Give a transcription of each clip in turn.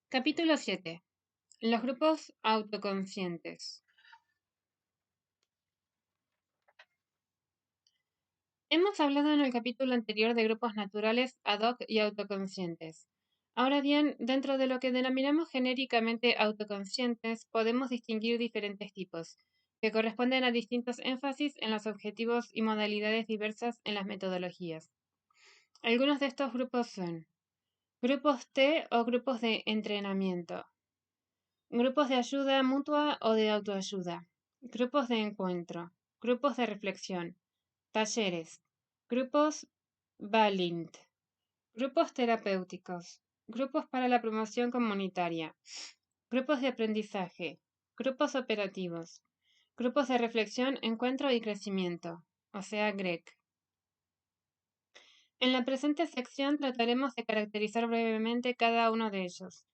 Capítulo 7. Los grupos autoconscientes. Hemos hablado en el capítulo anterior de grupos naturales ad hoc y autoconscientes. Ahora bien, dentro de lo que denominamos genéricamente autoconscientes, podemos distinguir diferentes tipos, que corresponden a distintos énfasis en los objetivos y modalidades diversas en las metodologías. Algunos de estos grupos son grupos T o grupos de entrenamiento, grupos de ayuda mutua o de autoayuda, grupos de encuentro, grupos de reflexión, talleres, grupos Balint, grupos terapéuticos, grupos para la promoción comunitaria, grupos de aprendizaje, grupos operativos, grupos de reflexión, encuentro y crecimiento, o sea, GREC. En la presente sección trataremos de caracterizar brevemente cada uno de ellos.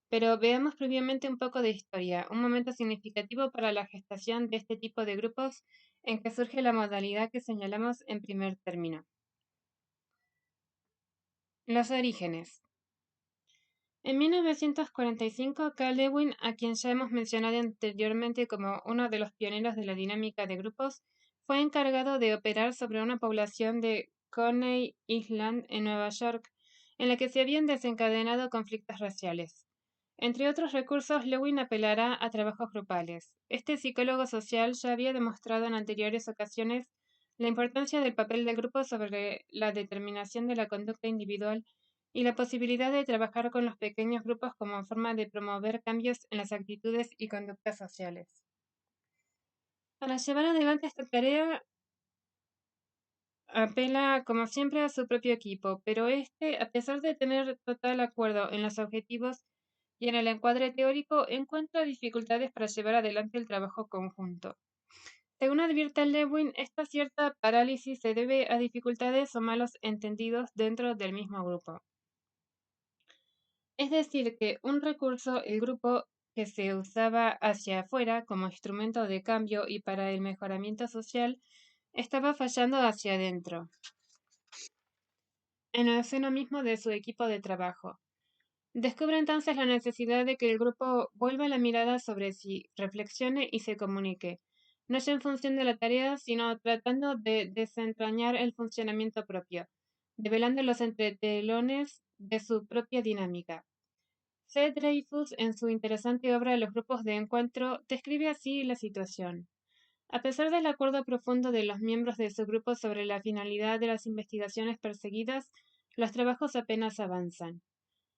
Pero veamos previamente un poco de historia, un momento significativo para la gestación de este tipo de grupos en que surge la modalidad que señalamos en primer término. Los orígenes. En 1945, Carl Lewin, a quien ya hemos mencionado anteriormente como uno de los pioneros de la dinámica de grupos, fue encargado de operar sobre una población de Coney Island en Nueva York, en la que se habían desencadenado conflictos raciales. Entre otros recursos, Lewin apelará a trabajos grupales. Este psicólogo social ya había demostrado en anteriores ocasiones la importancia del papel del grupo sobre la determinación de la conducta individual y la posibilidad de trabajar con los pequeños grupos como forma de promover cambios en las actitudes y conductas sociales. Para llevar adelante esta tarea, apela, como siempre, a su propio equipo, pero este, a pesar de tener total acuerdo en los objetivos y en el encuadre teórico, encuentra dificultades para llevar adelante el trabajo conjunto. Según advierte Lewin, esta cierta parálisis se debe a dificultades o malos entendidos dentro del mismo grupo. Es decir, que un recurso, el grupo que se usaba hacia afuera como instrumento de cambio y para el mejoramiento social, estaba fallando hacia adentro, en el seno mismo de su equipo de trabajo. Descubre entonces la necesidad de que el grupo vuelva la mirada sobre sí, reflexione y se comunique, no ya en función de la tarea, sino tratando de desentrañar el funcionamiento propio, develando los entretelones de su propia dinámica. C. Dreyfus, en su interesante obra Los grupos de encuentro, describe así la situación. A pesar del acuerdo profundo de los miembros de su grupo sobre la finalidad de las investigaciones perseguidas, los trabajos apenas avanzan.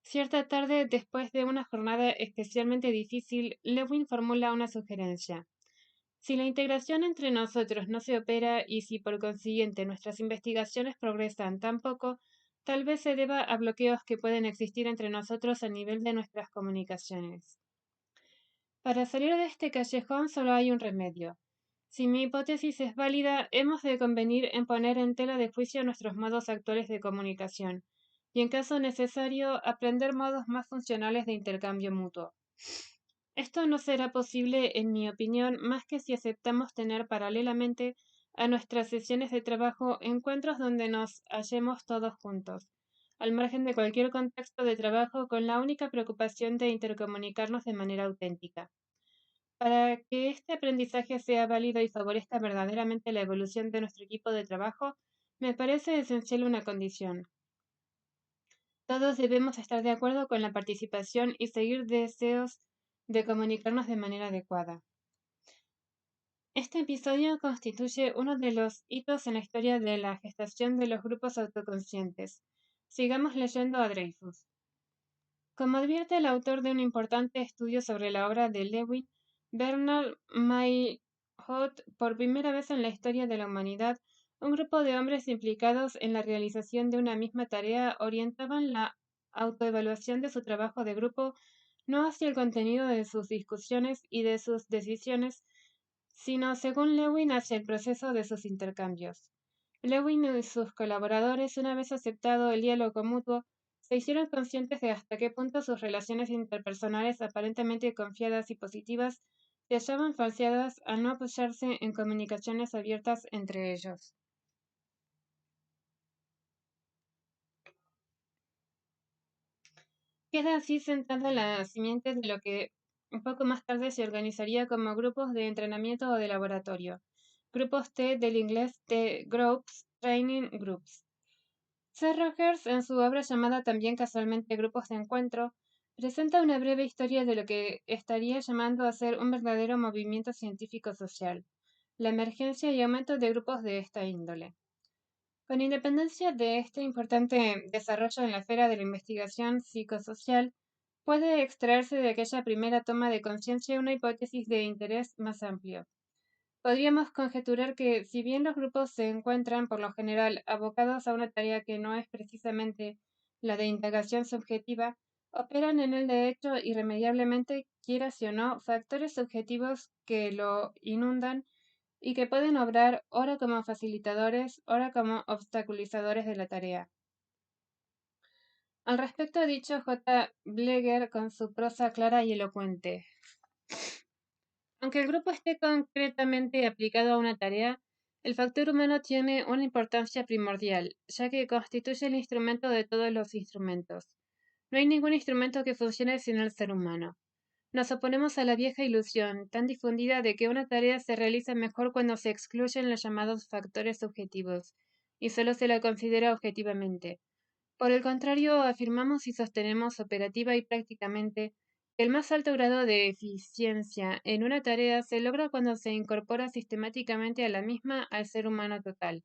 Cierta tarde, después de una jornada especialmente difícil, Lewin formula una sugerencia. Si la integración entre nosotros no se opera y si por consiguiente nuestras investigaciones progresan tan poco, tal vez se deba a bloqueos que pueden existir entre nosotros a nivel de nuestras comunicaciones. Para salir de este callejón solo hay un remedio. Si mi hipótesis es válida, hemos de convenir en poner en tela de juicio nuestros modos actuales de comunicación, y en caso necesario, aprender modos más funcionales de intercambio mutuo. Esto no será posible, en mi opinión, más que si aceptamos tener paralelamente a nuestras sesiones de trabajo encuentros donde nos hallemos todos juntos, al margen de cualquier contexto de trabajo, con la única preocupación de intercomunicarnos de manera auténtica. Para que este aprendizaje sea válido y favorezca verdaderamente la evolución de nuestro equipo de trabajo, me parece esencial una condición. Todos debemos estar de acuerdo con la participación y seguir deseos de comunicarnos de manera adecuada. Este episodio constituye uno de los hitos en la historia de la gestación de los grupos autoconscientes. Sigamos leyendo a Dreyfus. Como advierte el autor de un importante estudio sobre la obra de Lewin, Bernard Maillot, por primera vez en la historia de la humanidad, un grupo de hombres implicados en la realización de una misma tarea orientaban la autoevaluación de su trabajo de grupo no hacia el contenido de sus discusiones y de sus decisiones, sino, según Lewin, hacia el proceso de sus intercambios. Lewin y sus colaboradores, una vez aceptado el diálogo mutuo, se hicieron conscientes de hasta qué punto sus relaciones interpersonales aparentemente confiadas y positivas se hallaban falseadas al no apoyarse en comunicaciones abiertas entre ellos. Queda así sentada la simiente de lo que un poco más tarde se organizaría como grupos de entrenamiento o de laboratorio. Grupos T del inglés T Groups, Training Groups. C. Rogers, en su obra llamada también casualmente Grupos de Encuentro, presenta una breve historia de lo que estaría llamando a ser un verdadero movimiento científico-social, la emergencia y aumento de grupos de esta índole. Con independencia de este importante desarrollo en la esfera de la investigación psicosocial, puede extraerse de aquella primera toma de conciencia una hipótesis de interés más amplio. Podríamos conjeturar que, si bien los grupos se encuentran por lo general abocados a una tarea que no es precisamente la de indagación subjetiva, operan en él de hecho irremediablemente, quiera si o no, factores subjetivos que lo inundan y que pueden obrar ora como facilitadores, ora como obstaculizadores de la tarea. Al respecto ha dicho J. Bleger con su prosa clara y elocuente. Aunque el grupo esté concretamente aplicado a una tarea, el factor humano tiene una importancia primordial, ya que constituye el instrumento de todos los instrumentos. No hay ningún instrumento que funcione sin el ser humano. Nos oponemos a la vieja ilusión, tan difundida, de que una tarea se realiza mejor cuando se excluyen los llamados factores subjetivos, y solo se la considera objetivamente. Por el contrario, afirmamos y sostenemos operativa y prácticamente que el más alto grado de eficiencia en una tarea se logra cuando se incorpora sistemáticamente a la misma al ser humano total.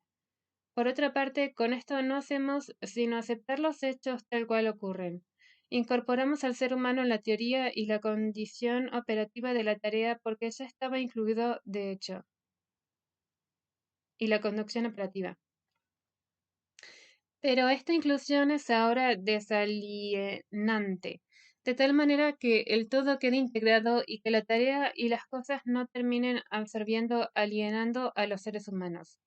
Por otra parte, con esto no hacemos sino aceptar los hechos tal cual ocurren. Incorporamos al ser humano en la teoría y la condición operativa de la tarea porque ya estaba incluido de hecho, y la conducción operativa. Pero esta inclusión es ahora desalienante, de tal manera que el todo quede integrado y que la tarea y las cosas no terminen absorbiendo, alienando a los seres humanos.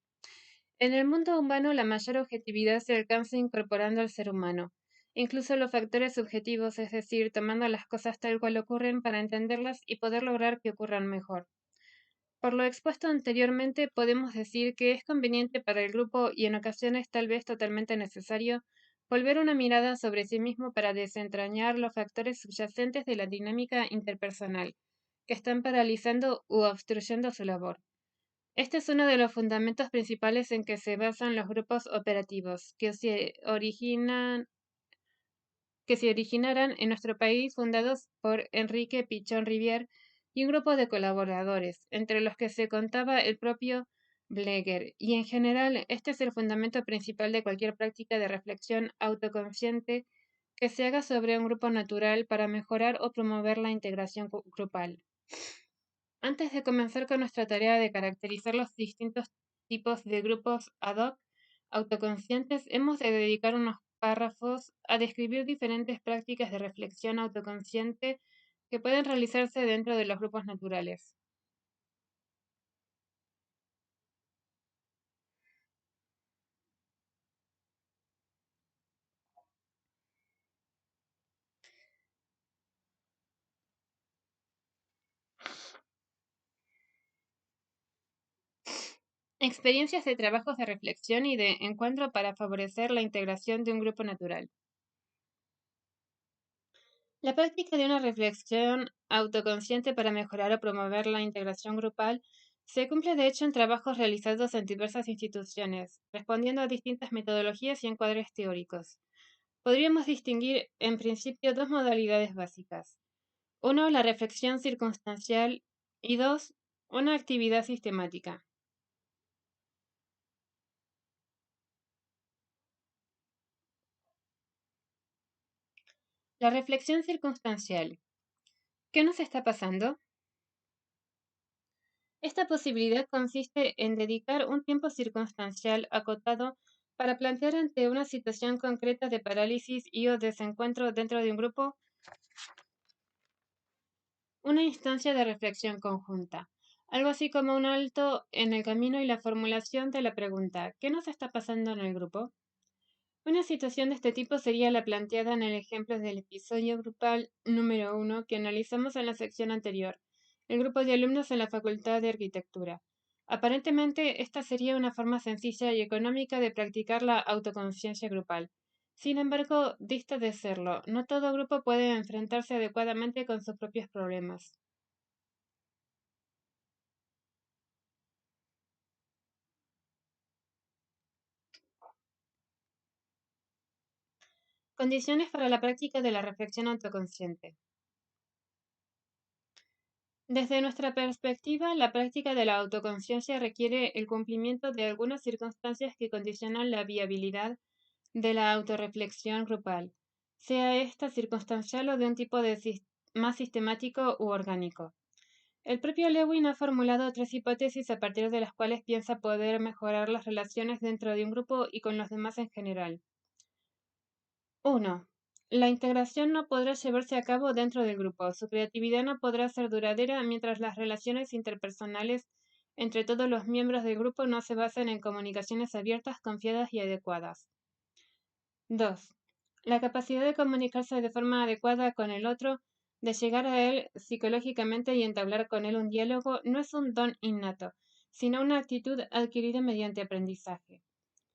En el mundo humano la mayor objetividad se alcanza incorporando al ser humano, incluso los factores subjetivos, es decir, tomando las cosas tal cual ocurren para entenderlas y poder lograr que ocurran mejor. Por lo expuesto anteriormente, podemos decir que es conveniente para el grupo y en ocasiones tal vez totalmente necesario volver una mirada sobre sí mismo para desentrañar los factores subyacentes de la dinámica interpersonal que están paralizando u obstruyendo su labor. Este es uno de los fundamentos principales en que se basan los grupos operativos, que se originaran en nuestro país, fundados por Enrique Pichón Rivière y un grupo de colaboradores, entre los que se contaba el propio Bleger, y en general este es el fundamento principal de cualquier práctica de reflexión autoconsciente que se haga sobre un grupo natural para mejorar o promover la integración grupal. Antes de comenzar con nuestra tarea de caracterizar los distintos tipos de grupos ad hoc autoconscientes, hemos de dedicar unos párrafos a describir diferentes prácticas de reflexión autoconsciente que pueden realizarse dentro de los grupos naturales. Experiencias de trabajos de reflexión y de encuentro para favorecer la integración de un grupo natural. La práctica de una reflexión autoconsciente para mejorar o promover la integración grupal se cumple de hecho en trabajos realizados en diversas instituciones, respondiendo a distintas metodologías y encuadres teóricos. Podríamos distinguir en principio dos modalidades básicas. Uno, la reflexión circunstancial y dos, una actividad sistemática. La reflexión circunstancial. ¿Qué nos está pasando? Esta posibilidad consiste en dedicar un tiempo circunstancial acotado para plantear ante una situación concreta de parálisis y o desencuentro dentro de un grupo una instancia de reflexión conjunta, algo así como un alto en el camino y la formulación de la pregunta ¿qué nos está pasando en el grupo? Una situación de este tipo sería la planteada en el ejemplo del episodio grupal número 1 que analizamos en la sección anterior, el grupo de alumnos en la Facultad de Arquitectura. Aparentemente, esta sería una forma sencilla y económica de practicar la autoconciencia grupal. Sin embargo, dista de serlo. No todo grupo puede enfrentarse adecuadamente con sus propios problemas. Condiciones para la práctica de la reflexión autoconsciente. Desde nuestra perspectiva, la práctica de la autoconciencia requiere el cumplimiento de algunas circunstancias que condicionan la viabilidad de la autorreflexión grupal, sea esta circunstancial o de un tipo más sistemático u orgánico. El propio Lewin ha formulado tres hipótesis a partir de las cuales piensa poder mejorar las relaciones dentro de un grupo y con los demás en general. 1. La integración no podrá llevarse a cabo dentro del grupo. Su creatividad no podrá ser duradera mientras las relaciones interpersonales entre todos los miembros del grupo no se basen en comunicaciones abiertas, confiadas y adecuadas. 2. La capacidad de comunicarse de forma adecuada con el otro, de llegar a él psicológicamente y entablar con él un diálogo, no es un don innato, sino una actitud adquirida mediante aprendizaje.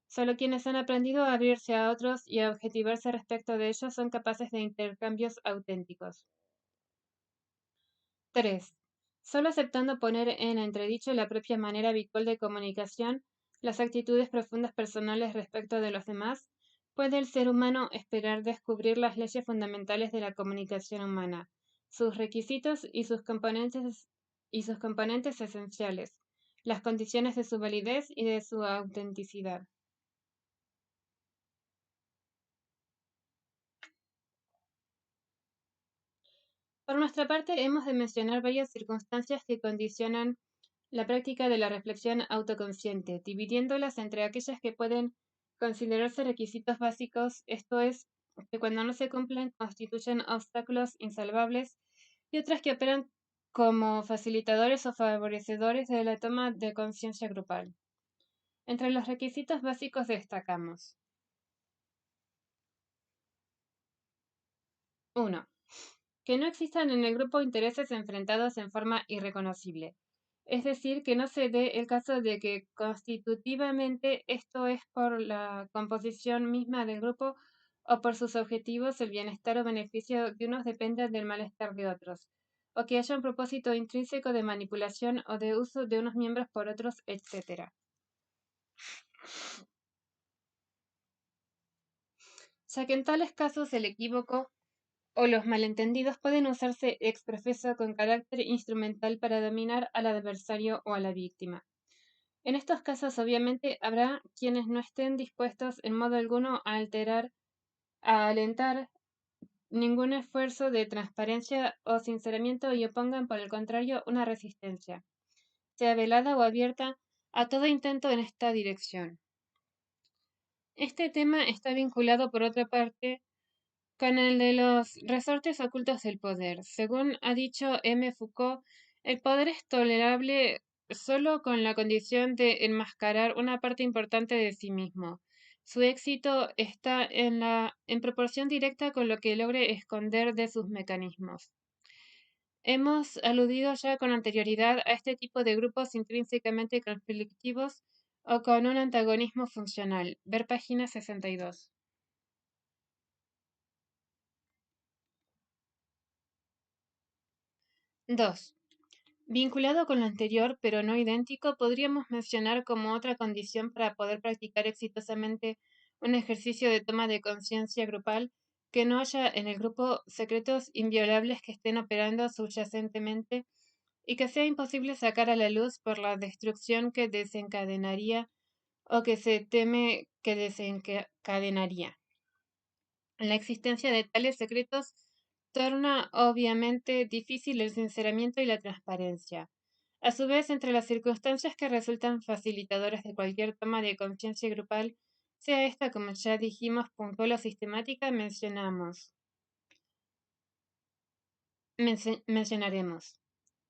Solo quienes han aprendido a abrirse a otros y a objetivarse respecto de ellos son capaces de intercambios auténticos. 3. Solo aceptando poner en entredicho la propia manera habitual de comunicación, las actitudes profundas personales respecto de los demás, puede el ser humano esperar descubrir las leyes fundamentales de la comunicación humana, sus requisitos y sus componentes esenciales, las condiciones de su validez y de su autenticidad. Por nuestra parte, hemos de mencionar varias circunstancias que condicionan la práctica de la reflexión autoconsciente, dividiéndolas entre aquellas que pueden considerarse requisitos básicos, esto es, que cuando no se cumplen constituyen obstáculos insalvables, y otras que operan como facilitadores o favorecedores de la toma de conciencia grupal. Entre los requisitos básicos destacamos: 1. Que no existan en el grupo intereses enfrentados en forma irreconocible. Es decir, que no se dé el caso de que constitutivamente, esto es por la composición misma del grupo o por sus objetivos, el bienestar o beneficio de unos dependa del malestar de otros, o que haya un propósito intrínseco de manipulación o de uso de unos miembros por otros, etc. Ya que en tales casos el equívoco o los malentendidos pueden usarse ex profeso con carácter instrumental para dominar al adversario o a la víctima. En estos casos, obviamente, habrá quienes no estén dispuestos en modo alguno a alentar ningún esfuerzo de transparencia o sinceramiento y opongan, por el contrario, una resistencia, sea velada o abierta, a todo intento en esta dirección. Este tema está vinculado, por otra parte, con el de los resortes ocultos del poder. Según ha dicho M. Foucault, el poder es tolerable solo con la condición de enmascarar una parte importante de sí mismo. Su éxito está en proporción directa con lo que logre esconder de sus mecanismos. Hemos aludido ya con anterioridad a este tipo de grupos intrínsecamente conflictivos o con un antagonismo funcional. Ver página 62. 2. Vinculado con lo anterior, pero no idéntico, podríamos mencionar como otra condición para poder practicar exitosamente un ejercicio de toma de conciencia grupal que no haya en el grupo secretos inviolables que estén operando subyacentemente y que sea imposible sacar a la luz por la destrucción que desencadenaría o que se teme que desencadenaría. La existencia de tales secretos torna obviamente difícil el sinceramiento y la transparencia. A su vez, entre las circunstancias que resultan facilitadoras de cualquier toma de conciencia grupal, sea esta, como ya dijimos, puntual o sistemática, mencionaremos.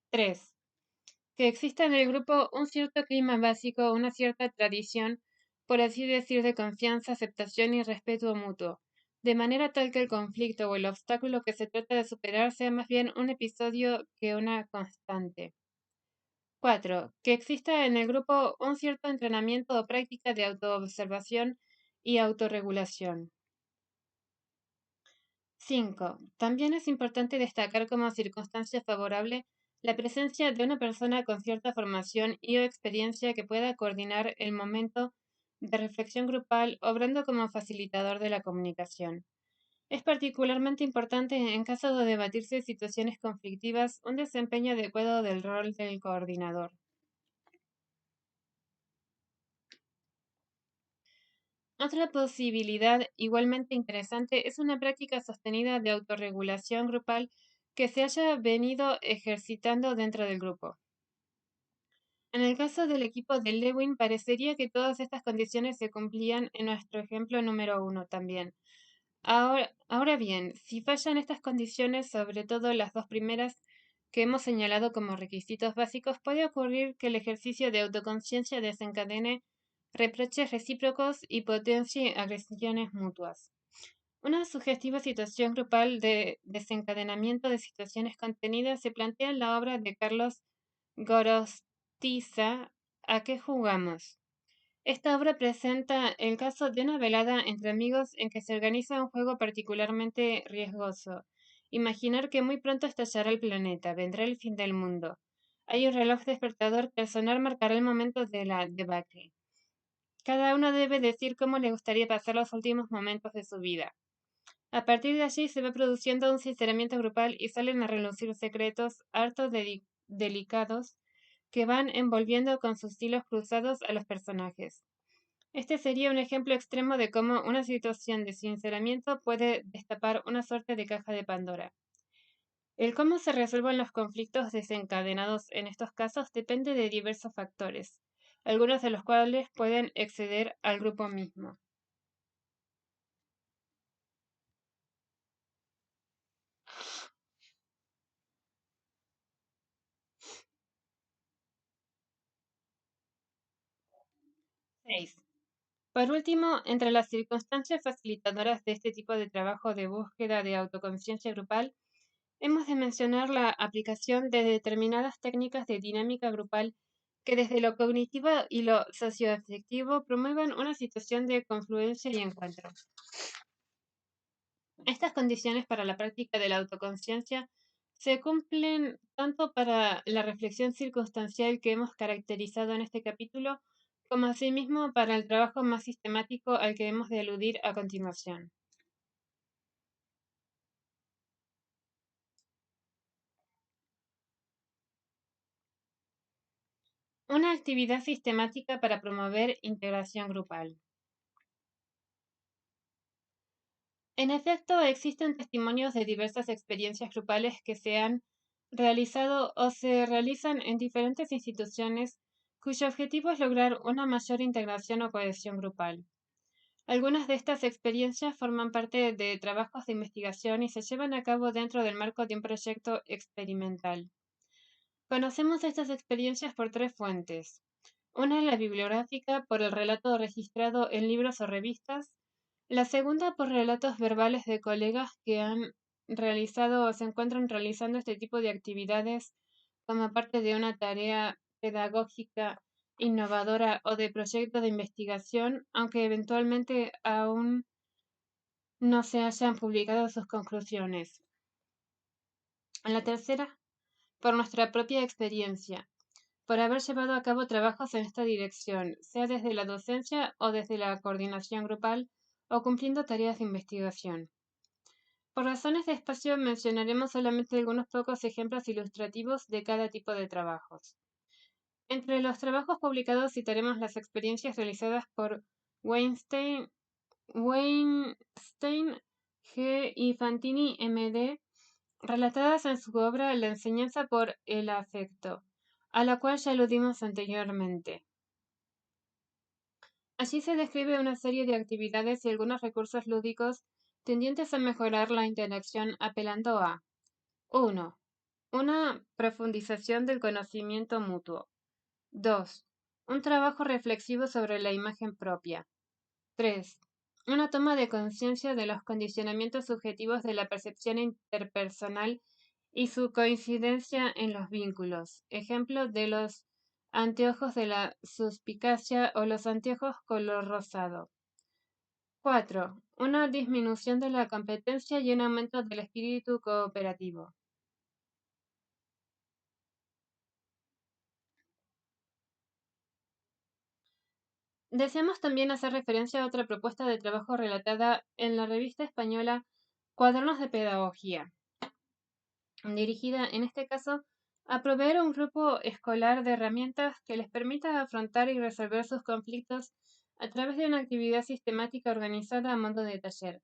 3. Que exista en el grupo un cierto clima básico, una cierta tradición, por así decir, de confianza, aceptación y respeto mutuo, de manera tal que el conflicto o el obstáculo que se trata de superar sea más bien un episodio que una constante. 4. Que exista en el grupo un cierto entrenamiento o práctica de autoobservación y autorregulación. 5. También es importante destacar como circunstancia favorable la presencia de una persona con cierta formación y o experiencia que pueda coordinar el momento de reflexión grupal, obrando como facilitador de la comunicación. Es particularmente importante en caso de debatirse situaciones conflictivas un desempeño adecuado del rol del coordinador. Otra posibilidad igualmente interesante es una práctica sostenida de autorregulación grupal que se haya venido ejercitando dentro del grupo. En el caso del equipo de Lewin, parecería que todas estas condiciones se cumplían en nuestro ejemplo número 1 también. Ahora bien, si fallan estas condiciones, sobre todo las dos primeras que hemos señalado como requisitos básicos, puede ocurrir que el ejercicio de autoconciencia desencadene reproches recíprocos y potencie agresiones mutuas. Una sugestiva situación grupal de desencadenamiento de situaciones contenidas se plantea en la obra de Carlos Gorostiza, ¿A qué jugamos? Esta obra presenta el caso de una velada entre amigos en que se organiza un juego particularmente riesgoso. Imaginar que muy pronto estallará el planeta, vendrá el fin del mundo. Hay un reloj despertador que al sonar marcará el momento de la debacle. Cada uno debe decir cómo le gustaría pasar los últimos momentos de su vida. A partir de allí se va produciendo un sinceramiento grupal y salen a relucir secretos harto delicados que van envolviendo con sus hilos cruzados a los personajes. Este sería un ejemplo extremo de cómo una situación de sinceramiento puede destapar una suerte de caja de Pandora. El cómo se resuelven los conflictos desencadenados en estos casos depende de diversos factores, algunos de los cuales pueden exceder al grupo mismo. 6. Por último, entre las circunstancias facilitadoras de este tipo de trabajo de búsqueda de autoconciencia grupal, hemos de mencionar la aplicación de determinadas técnicas de dinámica grupal que desde lo cognitivo y lo socioafectivo promuevan una situación de confluencia y encuentro. Estas condiciones para la práctica de la autoconciencia se cumplen tanto para la reflexión circunstancial que hemos caracterizado en este capítulo, como asimismo para el trabajo más sistemático al que hemos de aludir a continuación. Una actividad sistemática para promover integración grupal. En efecto, existen testimonios de diversas experiencias grupales que se han realizado o se realizan en diferentes instituciones cuyo objetivo es lograr una mayor integración o cohesión grupal. Algunas de estas experiencias forman parte de trabajos de investigación y se llevan a cabo dentro del marco de un proyecto experimental. Conocemos estas experiencias por tres fuentes. Una, la bibliográfica, por el relato registrado en libros o revistas. La segunda, por relatos verbales de colegas que han realizado o se encuentran realizando este tipo de actividades como parte de una tarea pedagógica innovadora o de proyecto de investigación, aunque eventualmente aún no se hayan publicado sus conclusiones. La tercera, por nuestra propia experiencia, por haber llevado a cabo trabajos en esta dirección, sea desde la docencia o desde la coordinación grupal o cumpliendo tareas de investigación. Por razones de espacio mencionaremos solamente algunos pocos ejemplos ilustrativos de cada tipo de trabajos. Entre los trabajos publicados citaremos las experiencias realizadas por Weinstein, G. y Fantini, M.D., relatadas en su obra La enseñanza por el afecto, a la cual ya aludimos anteriormente. Allí se describe una serie de actividades y algunos recursos lúdicos tendientes a mejorar la interacción apelando a 1. Una profundización del conocimiento mutuo. 2. Un trabajo reflexivo sobre la imagen propia. 3. Una toma de conciencia de los condicionamientos subjetivos de la percepción interpersonal y su coincidencia en los vínculos. Ejemplo de los anteojos de la suspicacia o los anteojos color rosado. 4. una disminución de la competencia y un aumento del espíritu cooperativo. Deseamos también hacer referencia a otra propuesta de trabajo relatada en la revista española Cuadernos de Pedagogía, dirigida en este caso a proveer a un grupo escolar de herramientas que les permita afrontar y resolver sus conflictos a través de una actividad sistemática organizada a modo de taller.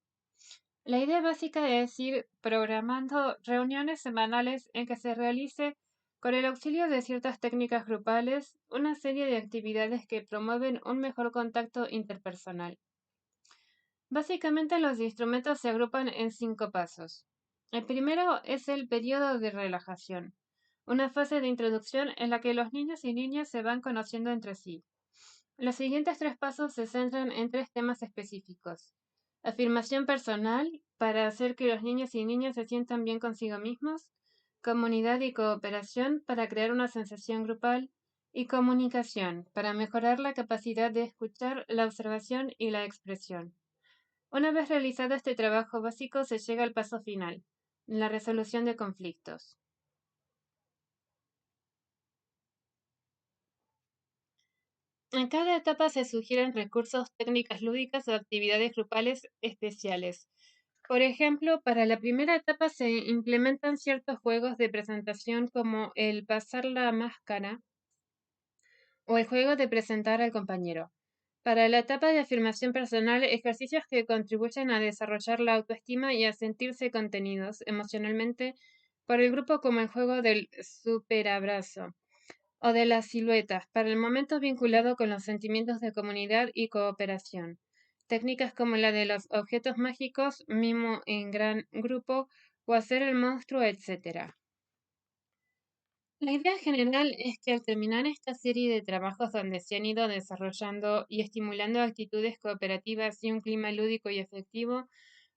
La idea básica es ir programando reuniones semanales en que se realice, con el auxilio de ciertas técnicas grupales, una serie de actividades que promueven un mejor contacto interpersonal. Básicamente los instrumentos se agrupan en 5 pasos. El primero es el periodo de relajación, una fase de introducción en la que los niños y niñas se van conociendo entre sí. Los siguientes 3 pasos se centran en 3 temas específicos. Afirmación personal, para hacer que los niños y niñas se sientan bien consigo mismos. Comunidad y cooperación, para crear una sensación grupal. Y comunicación, para mejorar la capacidad de escuchar, la observación y la expresión. Una vez realizado este trabajo básico, se llega al paso final, la resolución de conflictos. En cada etapa se sugieren recursos, técnicas lúdicas o actividades grupales especiales. Por ejemplo, para la primera etapa se implementan ciertos juegos de presentación como el pasar la máscara o el juego de presentar al compañero. Para la etapa de afirmación personal, ejercicios que contribuyen a desarrollar la autoestima y a sentirse contenidos emocionalmente por el grupo, como el juego del superabrazo o de las siluetas, para el momento vinculado con los sentimientos de comunidad y cooperación. Técnicas como la de los objetos mágicos, mimo en gran grupo o hacer el monstruo, etc. La idea general es que al terminar esta serie de trabajos donde se han ido desarrollando y estimulando actitudes cooperativas y un clima lúdico y efectivo,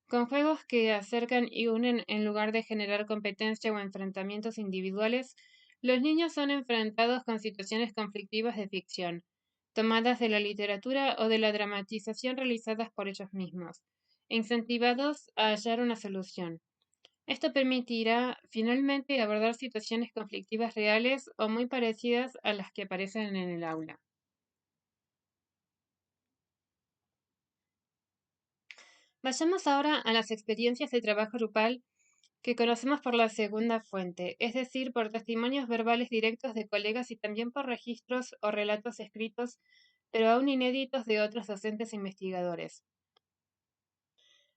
con juegos que acercan y unen en lugar de generar competencia o enfrentamientos individuales, los niños son enfrentados con situaciones conflictivas de ficción, tomadas de la literatura o de la dramatización realizadas por ellos mismos, e incentivados a hallar una solución. Esto permitirá finalmente abordar situaciones conflictivas reales o muy parecidas a las que aparecen en el aula. Vayamos ahora a las experiencias de trabajo grupal que conocemos por la segunda fuente, es decir, por testimonios verbales directos de colegas y también por registros o relatos escritos, pero aún inéditos, de otros docentes e investigadores.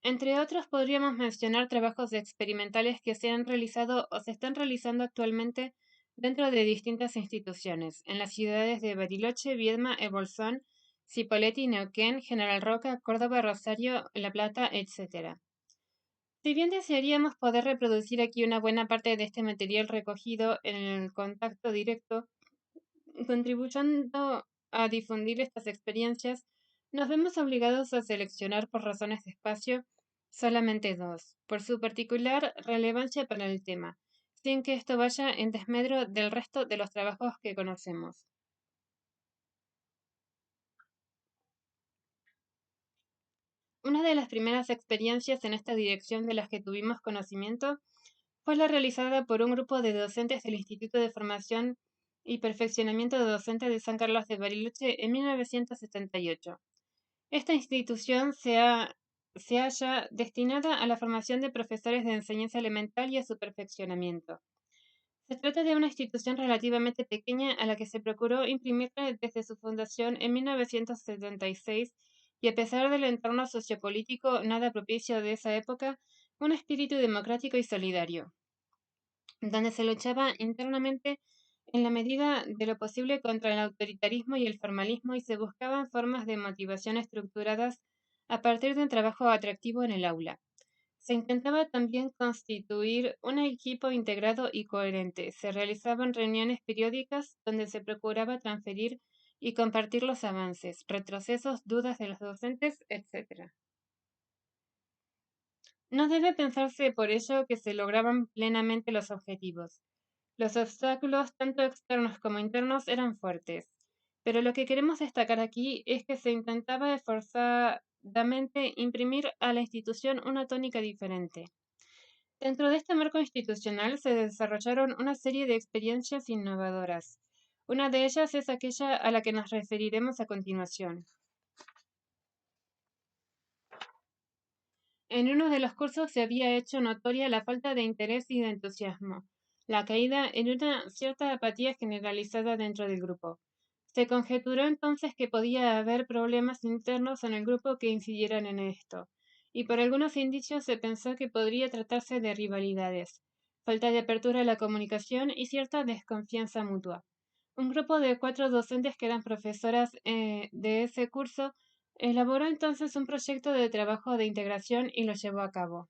Entre otros, podríamos mencionar trabajos experimentales que se han realizado o se están realizando actualmente dentro de distintas instituciones, en las ciudades de Bariloche, Viedma, El Bolsón, Cipolletti, Neuquén, General Roca, Córdoba, Rosario, La Plata, etc. Si bien desearíamos poder reproducir aquí una buena parte de este material recogido en el contacto directo, contribuyendo a difundir estas experiencias, nos vemos obligados a seleccionar, por razones de espacio, solamente 2, por su particular relevancia para el tema, sin que esto vaya en desmedro del resto de los trabajos que conocemos. Una de las primeras experiencias en esta dirección de las que tuvimos conocimiento fue la realizada por un grupo de docentes del Instituto de Formación y Perfeccionamiento de Docentes de San Carlos de Bariloche en 1978. Esta institución se halla destinada a la formación de profesores de enseñanza elemental y a su perfeccionamiento. Se trata de una institución relativamente pequeña a la que se procuró imprimirle desde su fundación en 1976, y a pesar del entorno sociopolítico nada propicio de esa época, un espíritu democrático y solidario, donde se luchaba internamente en la medida de lo posible contra el autoritarismo y el formalismo, y se buscaban formas de motivación estructuradas a partir de un trabajo atractivo en el aula. Se intentaba también constituir un equipo integrado y coherente. Se realizaban reuniones periódicas donde se procuraba transferir y compartir los avances, retrocesos, dudas de los docentes, etc. No debe pensarse por ello que se lograban plenamente los objetivos. Los obstáculos, tanto externos como internos, eran fuertes, pero lo que queremos destacar aquí es que se intentaba decididamente imprimir a la institución una tónica diferente. Dentro de este marco institucional se desarrollaron una serie de experiencias innovadoras. Una de ellas es aquella a la que nos referiremos a continuación. En uno de los cursos se había hecho notoria la falta de interés y de entusiasmo, la caída en una cierta apatía generalizada dentro del grupo. Se conjeturó entonces que podía haber problemas internos en el grupo que incidieran en esto, y por algunos indicios se pensó que podría tratarse de rivalidades, falta de apertura a la comunicación y cierta desconfianza mutua. Un grupo de 4 docentes que eran profesoras de ese curso elaboró entonces un proyecto de trabajo de integración y lo llevó a cabo.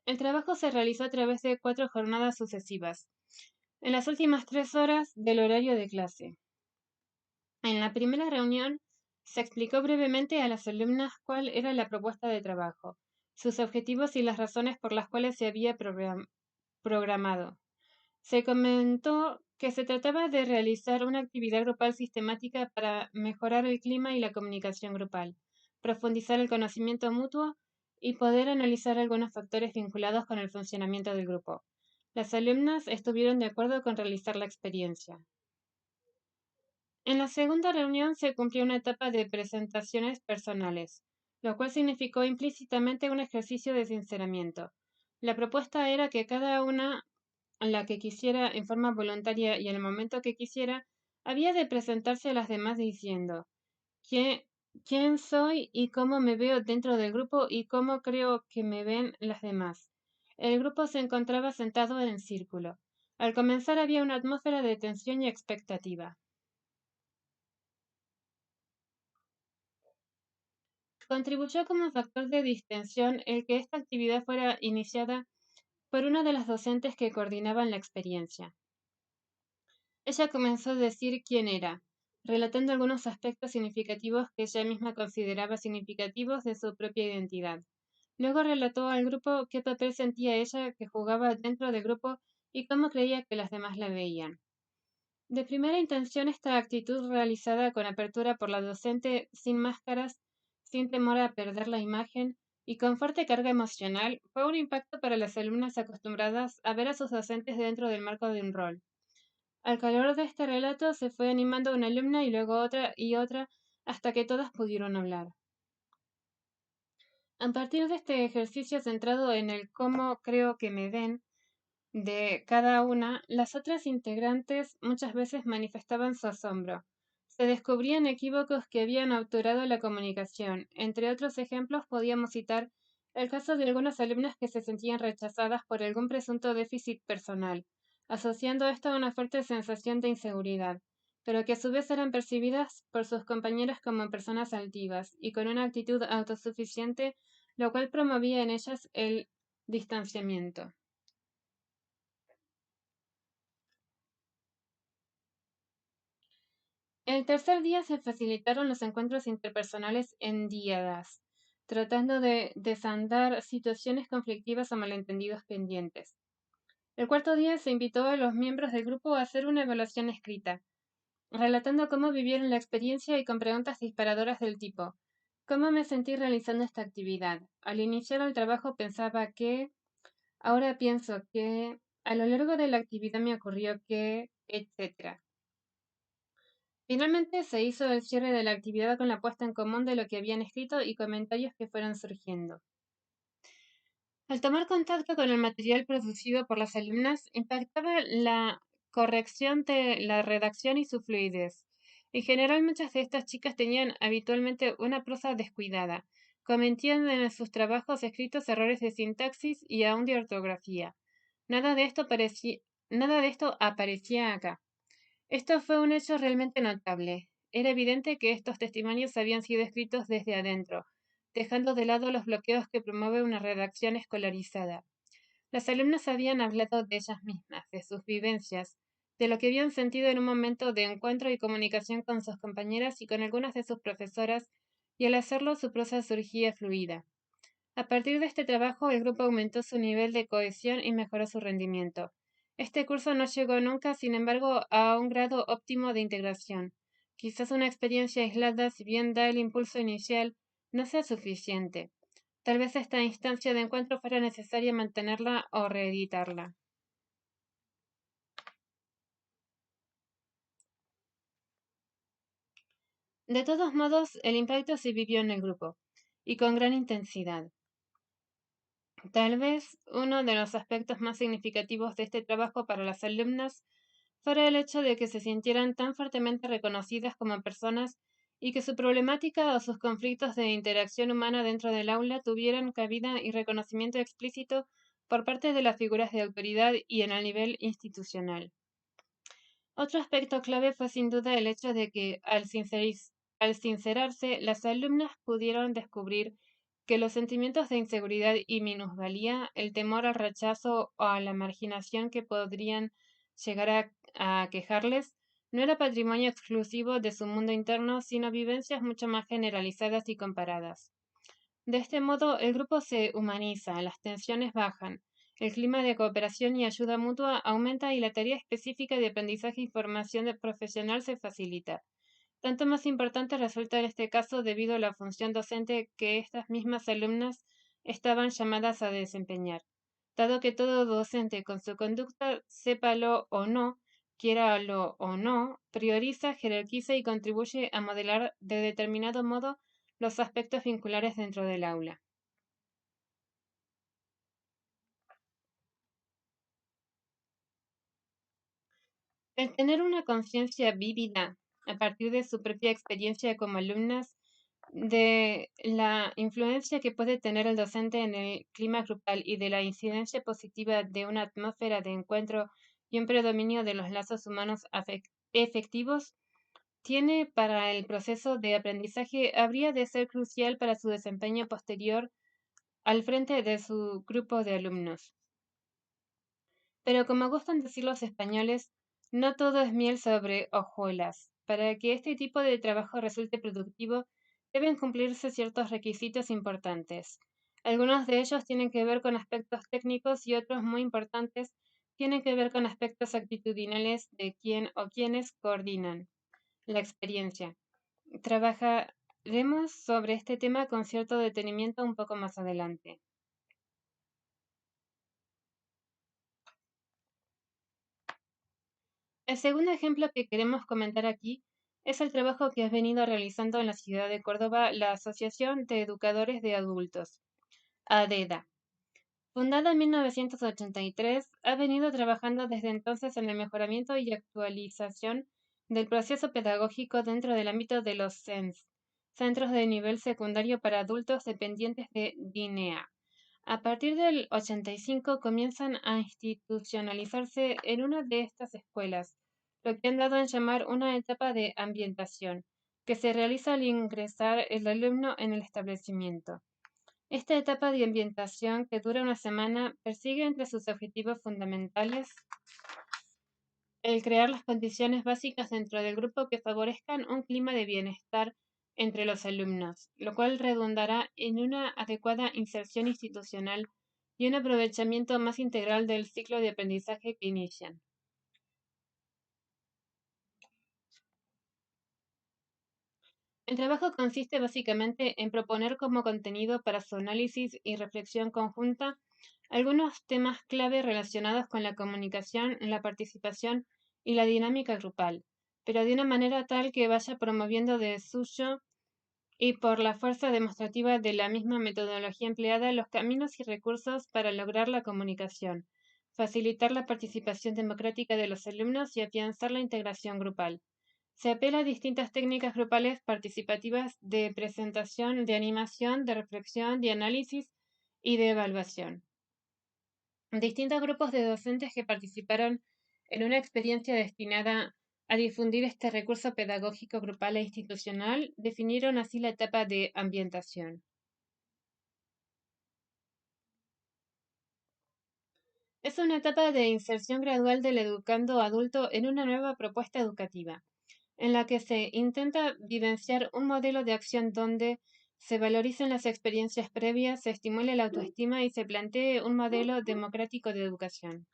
El trabajo se realizó a través de 4 jornadas sucesivas, en las últimas 3 horas del horario de clase. En la primera reunión se explicó brevemente a las alumnas cuál era la propuesta de trabajo, sus objetivos y las razones por las cuales se había programado. Se comentó que se trataba de realizar una actividad grupal sistemática para mejorar el clima y la comunicación grupal, profundizar el conocimiento mutuo y poder analizar algunos factores vinculados con el funcionamiento del grupo. Las alumnas estuvieron de acuerdo con realizar la experiencia. En la segunda reunión se cumplió una etapa de presentaciones personales, lo cual significó implícitamente un ejercicio de sinceramiento. La propuesta era que cada una, la que quisiera en forma voluntaria y en el momento que quisiera, había de presentarse a las demás diciendo quién, quién soy y cómo me veo dentro del grupo y cómo creo que me ven las demás. El grupo se encontraba sentado en círculo. Al comenzar había una atmósfera de tensión y expectativa. Contribuyó como factor de distensión el que esta actividad fuera iniciada por una de las docentes que coordinaban la experiencia. Ella comenzó a decir quién era, relatando algunos aspectos significativos que ella misma consideraba significativos de su propia identidad. Luego relató al grupo qué papel sentía ella que jugaba dentro del grupo y cómo creía que las demás la veían. De primera intención, esta actitud realizada con apertura por la docente, sin máscaras, sin temor a perder la imagen y con fuerte carga emocional, fue un impacto para las alumnas acostumbradas a ver a sus docentes dentro del marco de un rol. Al calor de este relato se fue animando una alumna y luego otra y otra hasta que todas pudieron hablar. A partir de este ejercicio centrado en el cómo creo que me ven de cada una, las otras integrantes muchas veces manifestaban su asombro. Se descubrían equívocos que habían autorado la comunicación. Entre otros ejemplos podíamos citar el caso de algunas alumnas que se sentían rechazadas por algún presunto déficit personal, asociando esto a una fuerte sensación de inseguridad, pero que a su vez eran percibidas por sus compañeras como personas altivas y con una actitud autosuficiente, lo cual promovía en ellas el distanciamiento. El tercer día se facilitaron los encuentros interpersonales en díadas, tratando de desandar situaciones conflictivas o malentendidos pendientes. El cuarto día se invitó a los miembros del grupo a hacer una evaluación escrita, relatando cómo vivieron la experiencia y con preguntas disparadoras del tipo: ¿cómo me sentí realizando esta actividad? Al iniciar el trabajo pensaba que, ahora pienso que, a lo largo de la actividad me ocurrió que, etc. Finalmente se hizo el cierre de la actividad con la puesta en común de lo que habían escrito y comentarios que fueron surgiendo. Al tomar contacto con el material producido por las alumnas, impactaba la corrección de la redacción y su fluidez. En general, muchas de estas chicas tenían habitualmente una prosa descuidada, cometían en sus trabajos escritos errores de sintaxis y aún de ortografía. Nada de esto aparecía acá. Esto fue un hecho realmente notable. Era evidente que estos testimonios habían sido escritos desde adentro, dejando de lado los bloqueos que promueve una redacción escolarizada. Las alumnas habían hablado de ellas mismas, de sus vivencias, de lo que habían sentido en un momento de encuentro y comunicación con sus compañeras y con algunas de sus profesoras, y al hacerlo su prosa surgía fluida. A partir de este trabajo, el grupo aumentó su nivel de cohesión y mejoró su rendimiento. Este curso no llegó nunca, sin embargo, a un grado óptimo de integración. Quizás una experiencia aislada, si bien da el impulso inicial, no sea suficiente. Tal vez esta instancia de encuentro fuera necesaria mantenerla o reeditarla. De todos modos, el impacto se vivió en el grupo, y con gran intensidad. Tal vez uno de los aspectos más significativos de este trabajo para las alumnas fuera el hecho de que se sintieran tan fuertemente reconocidas como personas y que su problemática o sus conflictos de interacción humana dentro del aula tuvieran cabida y reconocimiento explícito por parte de las figuras de autoridad y en el nivel institucional. Otro aspecto clave fue sin duda el hecho de que, al sincerarse, las alumnas pudieron descubrir que los sentimientos de inseguridad y minusvalía, el temor al rechazo o a la marginación que podrían llegar a aquejarles, no era patrimonio exclusivo de su mundo interno, sino vivencias mucho más generalizadas y comparadas. De este modo, el grupo se humaniza, las tensiones bajan, el clima de cooperación y ayuda mutua aumenta y la tarea específica de aprendizaje y formación profesional se facilita. Tanto más importante resulta en este caso debido a la función docente que estas mismas alumnas estaban llamadas a desempeñar, dado que todo docente con su conducta, sépalo o no, quiéralo o no, prioriza, jerarquiza y contribuye a modelar de determinado modo los aspectos vinculares dentro del aula. El tener una conciencia vívida a partir de su propia experiencia como alumnas de la influencia que puede tener el docente en el clima grupal y de la incidencia positiva de una atmósfera de encuentro y un predominio de los lazos humanos efectivos, tiene para el proceso de aprendizaje habría de ser crucial para su desempeño posterior al frente de su grupo de alumnos. Pero como gustan decir los españoles, no todo es miel sobre hojuelas. Para que este tipo de trabajo resulte productivo, deben cumplirse ciertos requisitos importantes. Algunos de ellos tienen que ver con aspectos técnicos y otros muy importantes tienen que ver con aspectos actitudinales de quién o quienes coordinan. La experiencia. Trabajaremos sobre este tema con cierto detenimiento un poco más adelante. El segundo ejemplo que queremos comentar aquí es el trabajo que has venido realizando en la ciudad de Córdoba la Asociación de Educadores de Adultos, ADEDA. Fundada en 1983, ha venido trabajando desde entonces en el mejoramiento y actualización del proceso pedagógico dentro del ámbito de los CENS, Centros de Nivel Secundario para Adultos Dependientes de DINEA. A partir del 85 comienzan a institucionalizarse en una de estas escuelas, lo que han dado en llamar una etapa de ambientación, que se realiza al ingresar el alumno en el establecimiento. Esta etapa de ambientación, que dura una semana, persigue entre sus objetivos fundamentales el crear las condiciones básicas dentro del grupo que favorezcan un clima de bienestar entre los alumnos, lo cual redundará en una adecuada inserción institucional y un aprovechamiento más integral del ciclo de aprendizaje que inician. El trabajo consiste básicamente en proponer como contenido para su análisis y reflexión conjunta algunos temas clave relacionados con la comunicación, la participación y la dinámica grupal, pero de una manera tal que vaya promoviendo de suyo y por la fuerza demostrativa de la misma metodología empleada los caminos y recursos para lograr la comunicación, facilitar la participación democrática de los alumnos y afianzar la integración grupal. Se apela a distintas técnicas grupales participativas de presentación, de animación, de reflexión, de análisis y de evaluación. Distintos grupos de docentes que participaron en una experiencia destinada a difundir este recurso pedagógico grupal e institucional definieron así la etapa de ambientación. Es una etapa de inserción gradual del educando adulto en una nueva propuesta educativa, en la que se intenta vivenciar un modelo de acción donde se valoricen las experiencias previas, se estimule la autoestima y se plantee un modelo democrático de educación.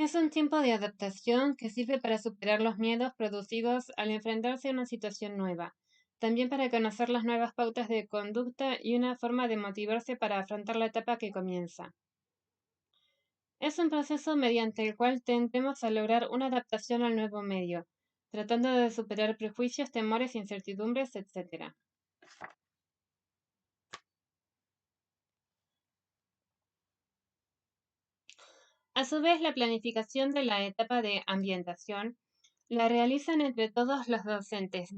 Es un tiempo de adaptación que sirve para superar los miedos producidos al enfrentarse a una situación nueva, también para conocer las nuevas pautas de conducta y una forma de motivarse para afrontar la etapa que comienza. Es un proceso mediante el cual tendemos a lograr una adaptación al nuevo medio, tratando de superar prejuicios, temores, incertidumbres, etc. A su vez, la planificación de la etapa de ambientación la realizan entre todos los docentes,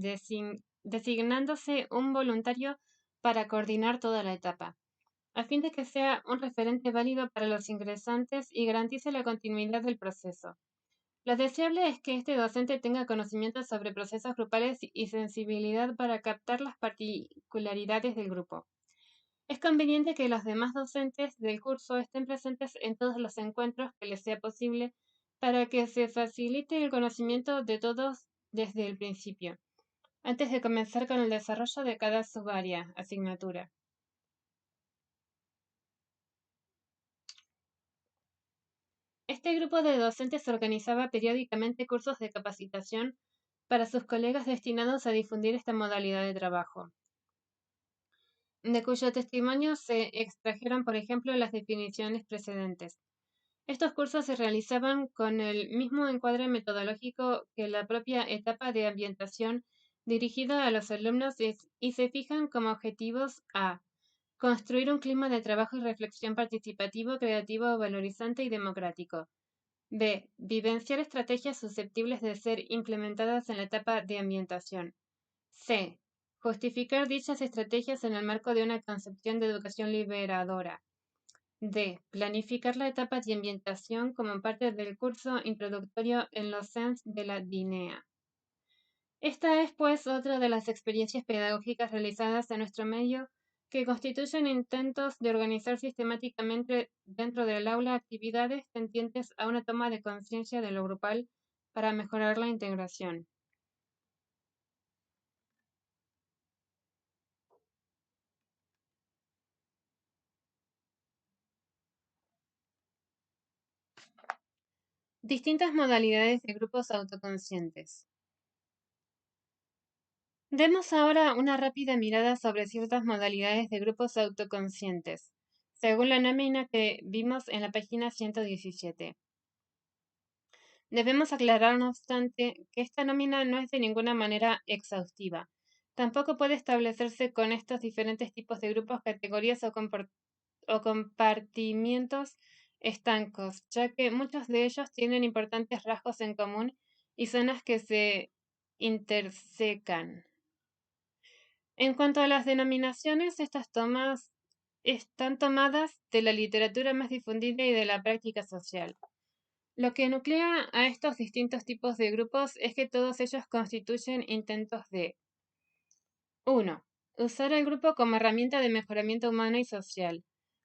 designándose un voluntario para coordinar toda la etapa, a fin de que sea un referente válido para los ingresantes y garantice la continuidad del proceso. Lo deseable es que este docente tenga conocimientos sobre procesos grupales y sensibilidad para captar las particularidades del grupo. Es conveniente que los demás docentes del curso estén presentes en todos los encuentros que les sea posible para que se facilite el conocimiento de todos desde el principio, antes de comenzar con el desarrollo de cada subárea, asignatura. Este grupo de docentes organizaba periódicamente cursos de capacitación para sus colegas destinados a difundir esta modalidad de trabajo, de cuyo testimonio se extrajeron, por ejemplo, las definiciones precedentes. Estos cursos se realizaban con el mismo encuadre metodológico que la propia etapa de ambientación dirigida a los alumnos y se fijan como objetivos a construir un clima de trabajo y reflexión participativo, creativo, valorizante y democrático. B. Vivenciar estrategias susceptibles de ser implementadas en la etapa de ambientación. C. Justificar dichas estrategias en el marco de una concepción de educación liberadora. D. Planificar la etapa de ambientación como parte del curso introductorio en los SENS de la DINEA. Esta es, pues, otra de las experiencias pedagógicas realizadas en nuestro medio que constituyen intentos de organizar sistemáticamente dentro del aula actividades tendientes a una toma de conciencia de lo grupal para mejorar la integración. Distintas modalidades de grupos autoconscientes. Demos ahora una rápida mirada sobre ciertas modalidades de grupos autoconscientes, según la nómina que vimos en la página 117. Debemos aclarar, no obstante, que esta nómina no es de ninguna manera exhaustiva. Tampoco puede establecerse con estos diferentes tipos de grupos, categorías o compartimientos estancos, ya que muchos de ellos tienen importantes rasgos en común y zonas que se intersecan. En cuanto a las denominaciones, estas tomas están tomadas de la literatura más difundida y de la práctica social. Lo que nuclea a estos distintos tipos de grupos es que todos ellos constituyen intentos de 1. Usar el grupo como herramienta de mejoramiento humano y social.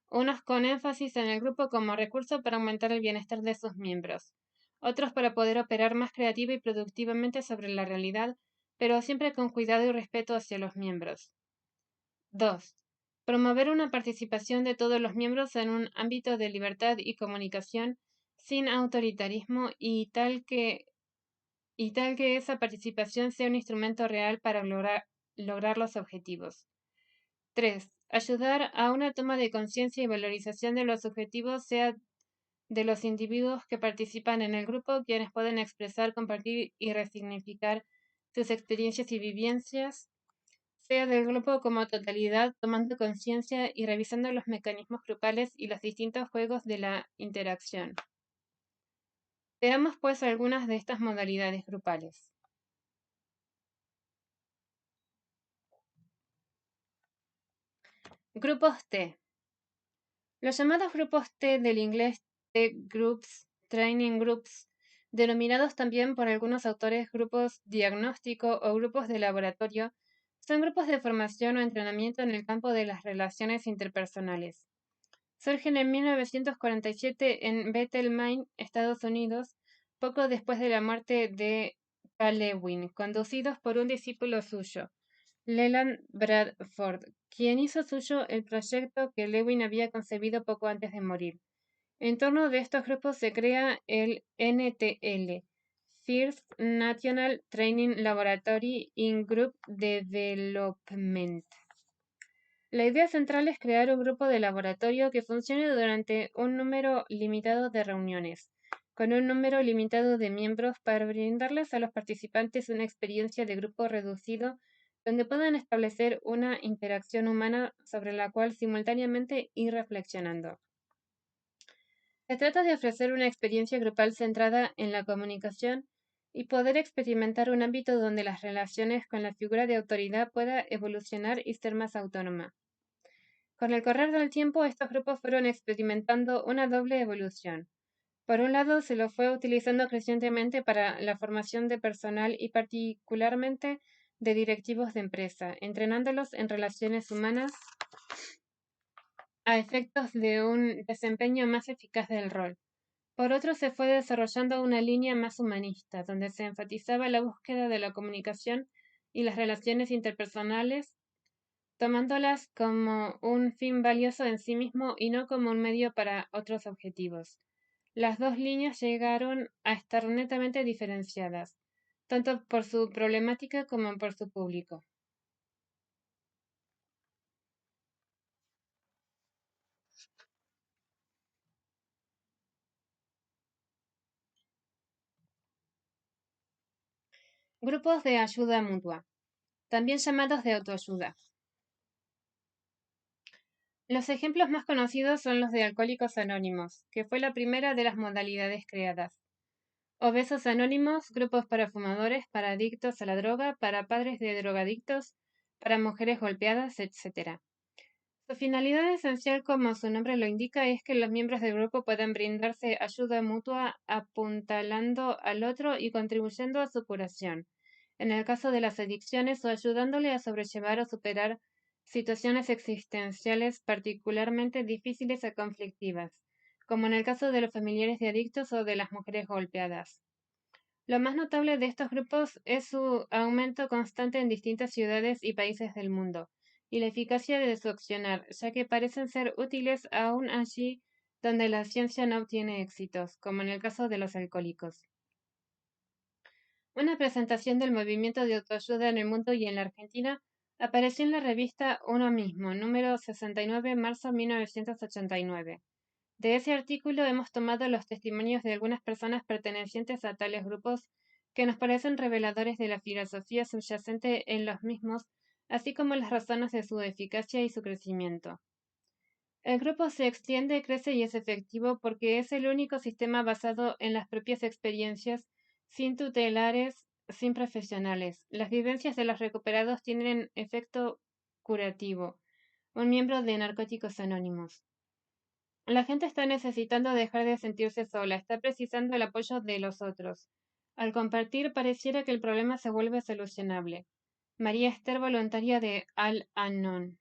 Unos con énfasis en el grupo como recurso para aumentar el bienestar de sus miembros. Otros para poder operar más creativa y productivamente sobre la realidad, pero siempre con cuidado y respeto hacia los miembros. 2. Promover una participación de todos los miembros en un ámbito de libertad y comunicación sin autoritarismo y tal que esa participación sea un instrumento real para lograr los objetivos. 3. Ayudar a una toma de conciencia y valorización de los objetivos, sea de los individuos que participan en el grupo, quienes pueden expresar, compartir y resignificar sus experiencias y vivencias, sea del grupo como totalidad, tomando conciencia y revisando los mecanismos grupales y los distintos juegos de la interacción. Veamos pues algunas de estas modalidades grupales. Grupos T. Los llamados grupos T del inglés T Groups, Training Groups, denominados también por algunos autores grupos diagnóstico o grupos de laboratorio, son grupos de formación o entrenamiento en el campo de las relaciones interpersonales. Surgen en 1947 en Bethel, Maine, Estados Unidos, poco después de la muerte de Cal Lewin, conducidos por un discípulo suyo, Leland Bradford, quien hizo suyo el proyecto que Lewin había concebido poco antes de morir. En torno de estos grupos se crea el NTL, First National Training Laboratory in Group Development. La idea central es crear un grupo de laboratorio que funcione durante un número limitado de reuniones, con un número limitado de miembros para brindarles a los participantes una experiencia de grupo reducido donde puedan establecer una interacción humana sobre la cual simultáneamente ir reflexionando. Se trata de ofrecer una experiencia grupal centrada en la comunicación y poder experimentar un ámbito donde las relaciones con la figura de autoridad pueda evolucionar y ser más autónoma. Con el correr del tiempo, estos grupos fueron experimentando una doble evolución. Por un lado, se lo fue utilizando crecientemente para la formación de personal y particularmente de directivos de empresa, entrenándolos en relaciones humanas a efectos de un desempeño más eficaz del rol. Por otro, se fue desarrollando una línea más humanista, donde se enfatizaba la búsqueda de la comunicación y las relaciones interpersonales, tomándolas como un fin valioso en sí mismo y no como un medio para otros objetivos. Las dos líneas llegaron a estar netamente diferenciadas, tanto por su problemática como por su público. Grupos de ayuda mutua, también llamados de autoayuda. Los ejemplos más conocidos son los de Alcohólicos Anónimos, que fue la primera de las modalidades creadas. Obesos Anónimos, grupos para fumadores, para adictos a la droga, para padres de drogadictos, para mujeres golpeadas, etc. Su finalidad esencial, como su nombre lo indica, es que los miembros del grupo puedan brindarse ayuda mutua apuntalando al otro y contribuyendo a su curación. En el caso de las adicciones o ayudándole a sobrellevar o superar situaciones existenciales particularmente difíciles o conflictivas, como en el caso de los familiares de adictos o de las mujeres golpeadas. Lo más notable de estos grupos es su aumento constante en distintas ciudades y países del mundo, y la eficacia de su accionar, ya que parecen ser útiles aún allí donde la ciencia no obtiene éxitos, como en el caso de los alcohólicos. Una presentación del movimiento de autoayuda en el mundo y en la Argentina apareció en la revista Uno Mismo, número 69, marzo 1989. De ese artículo hemos tomado los testimonios de algunas personas pertenecientes a tales grupos que nos parecen reveladores de la filosofía subyacente en los mismos, así como las razones de su eficacia y su crecimiento. El grupo se extiende, crece y es efectivo porque es el único sistema basado en las propias experiencias, sin tutelares, sin profesionales. Las vivencias de los recuperados tienen efecto curativo. Un miembro de Narcóticos Anónimos. La gente está necesitando dejar de sentirse sola, está precisando el apoyo de los otros. Al compartir, pareciera que el problema se vuelve solucionable. María Esther, voluntaria de Al-Anon.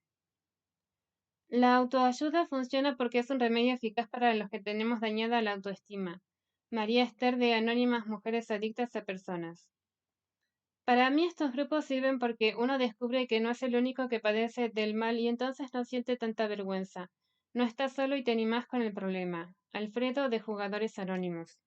La autoayuda funciona porque es un remedio eficaz para los que tenemos dañada la autoestima. María Esther de Anónimas Mujeres Adictas a Personas. Para mí estos grupos sirven porque uno descubre que no es el único que padece del mal y entonces no siente tanta vergüenza. No está solo y te animás con el problema. Alfredo de Jugadores Anónimos.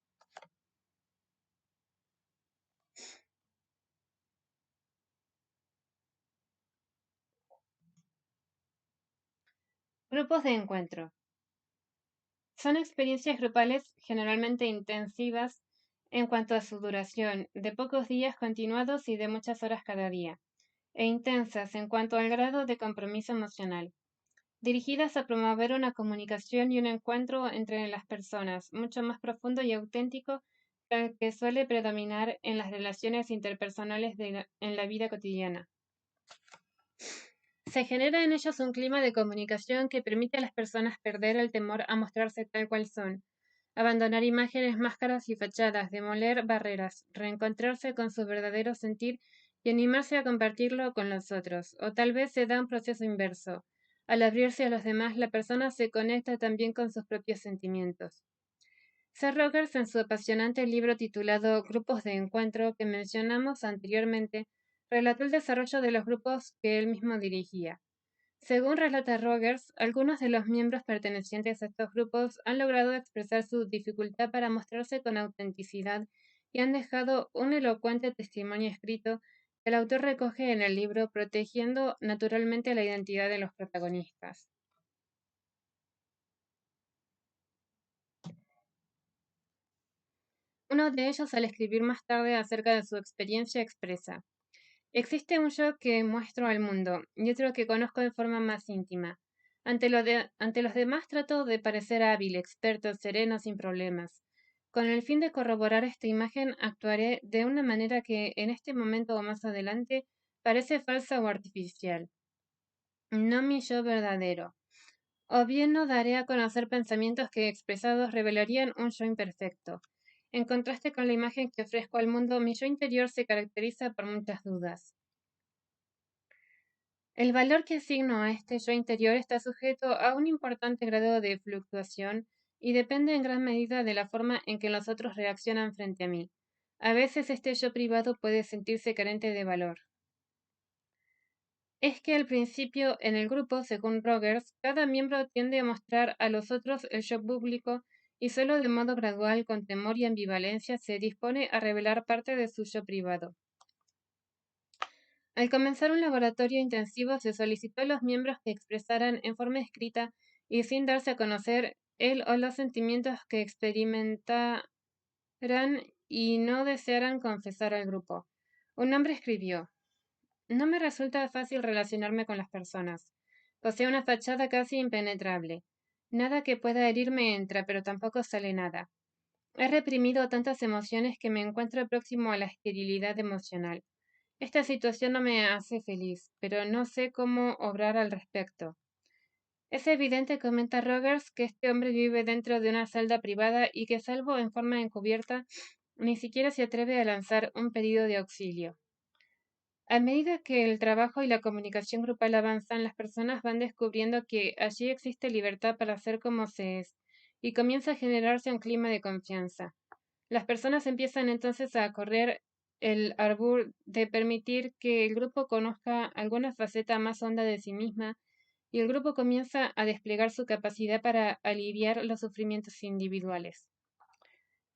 Grupos de encuentro. Son experiencias grupales generalmente intensivas en cuanto a su duración, de pocos días continuados y de muchas horas cada día, e intensas en cuanto al grado de compromiso emocional, dirigidas a promover una comunicación y un encuentro entre las personas mucho más profundo y auténtico que el que suele predominar en las relaciones interpersonales en la vida cotidiana. Se genera en ellos un clima de comunicación que permite a las personas perder el temor a mostrarse tal cual son, abandonar imágenes, máscaras y fachadas, demoler barreras, reencontrarse con su verdadero sentir y animarse a compartirlo con los otros. O tal vez se da un proceso inverso. Al abrirse a los demás, la persona se conecta también con sus propios sentimientos. Seth Rogers, en su apasionante libro titulado Grupos de Encuentro, que mencionamos anteriormente, relató el desarrollo de los grupos que él mismo dirigía. Según relata Rogers, algunos de los miembros pertenecientes a estos grupos han logrado expresar su dificultad para mostrarse con autenticidad y han dejado un elocuente testimonio escrito que el autor recoge en el libro, protegiendo naturalmente la identidad de los protagonistas. Uno de ellos, al escribir más tarde acerca de su experiencia, expresa: existe un yo que muestro al mundo y otro que conozco de forma más íntima. Ante los demás trato de parecer hábil, experto, sereno, sin problemas. Con el fin de corroborar esta imagen, actuaré de una manera que en este momento o más adelante parece falsa o artificial, no mi yo verdadero. O bien no daré a conocer pensamientos que expresados revelarían un yo imperfecto. En contraste con la imagen que ofrezco al mundo, mi yo interior se caracteriza por muchas dudas. El valor que asigno a este yo interior está sujeto a un importante grado de fluctuación y depende en gran medida de la forma en que los otros reaccionan frente a mí. A veces este yo privado puede sentirse carente de valor. Es que al principio en el grupo, según Rogers, cada miembro tiende a mostrar a los otros el yo público y solo de modo gradual, con temor y ambivalencia, se dispone a revelar parte de su yo privado. Al comenzar un laboratorio intensivo, se solicitó a los miembros que expresaran en forma escrita y sin darse a conocer el o los sentimientos que experimentaran y no desearan confesar al grupo. Un hombre escribió: no me resulta fácil relacionarme con las personas. Posee una fachada casi impenetrable. Nada que pueda herirme entra, pero tampoco sale nada. He reprimido tantas emociones que me encuentro próximo a la esterilidad emocional. Esta situación no me hace feliz, pero no sé cómo obrar al respecto. Es evidente, comenta Rogers, que este hombre vive dentro de una celda privada y que, salvo en forma encubierta, ni siquiera se atreve a lanzar un pedido de auxilio. A medida que el trabajo y la comunicación grupal avanzan, las personas van descubriendo que allí existe libertad para ser como se es, y comienza a generarse un clima de confianza. Las personas empiezan entonces a correr el arbur de permitir que el grupo conozca alguna faceta más honda de sí misma, y el grupo comienza a desplegar su capacidad para aliviar los sufrimientos individuales.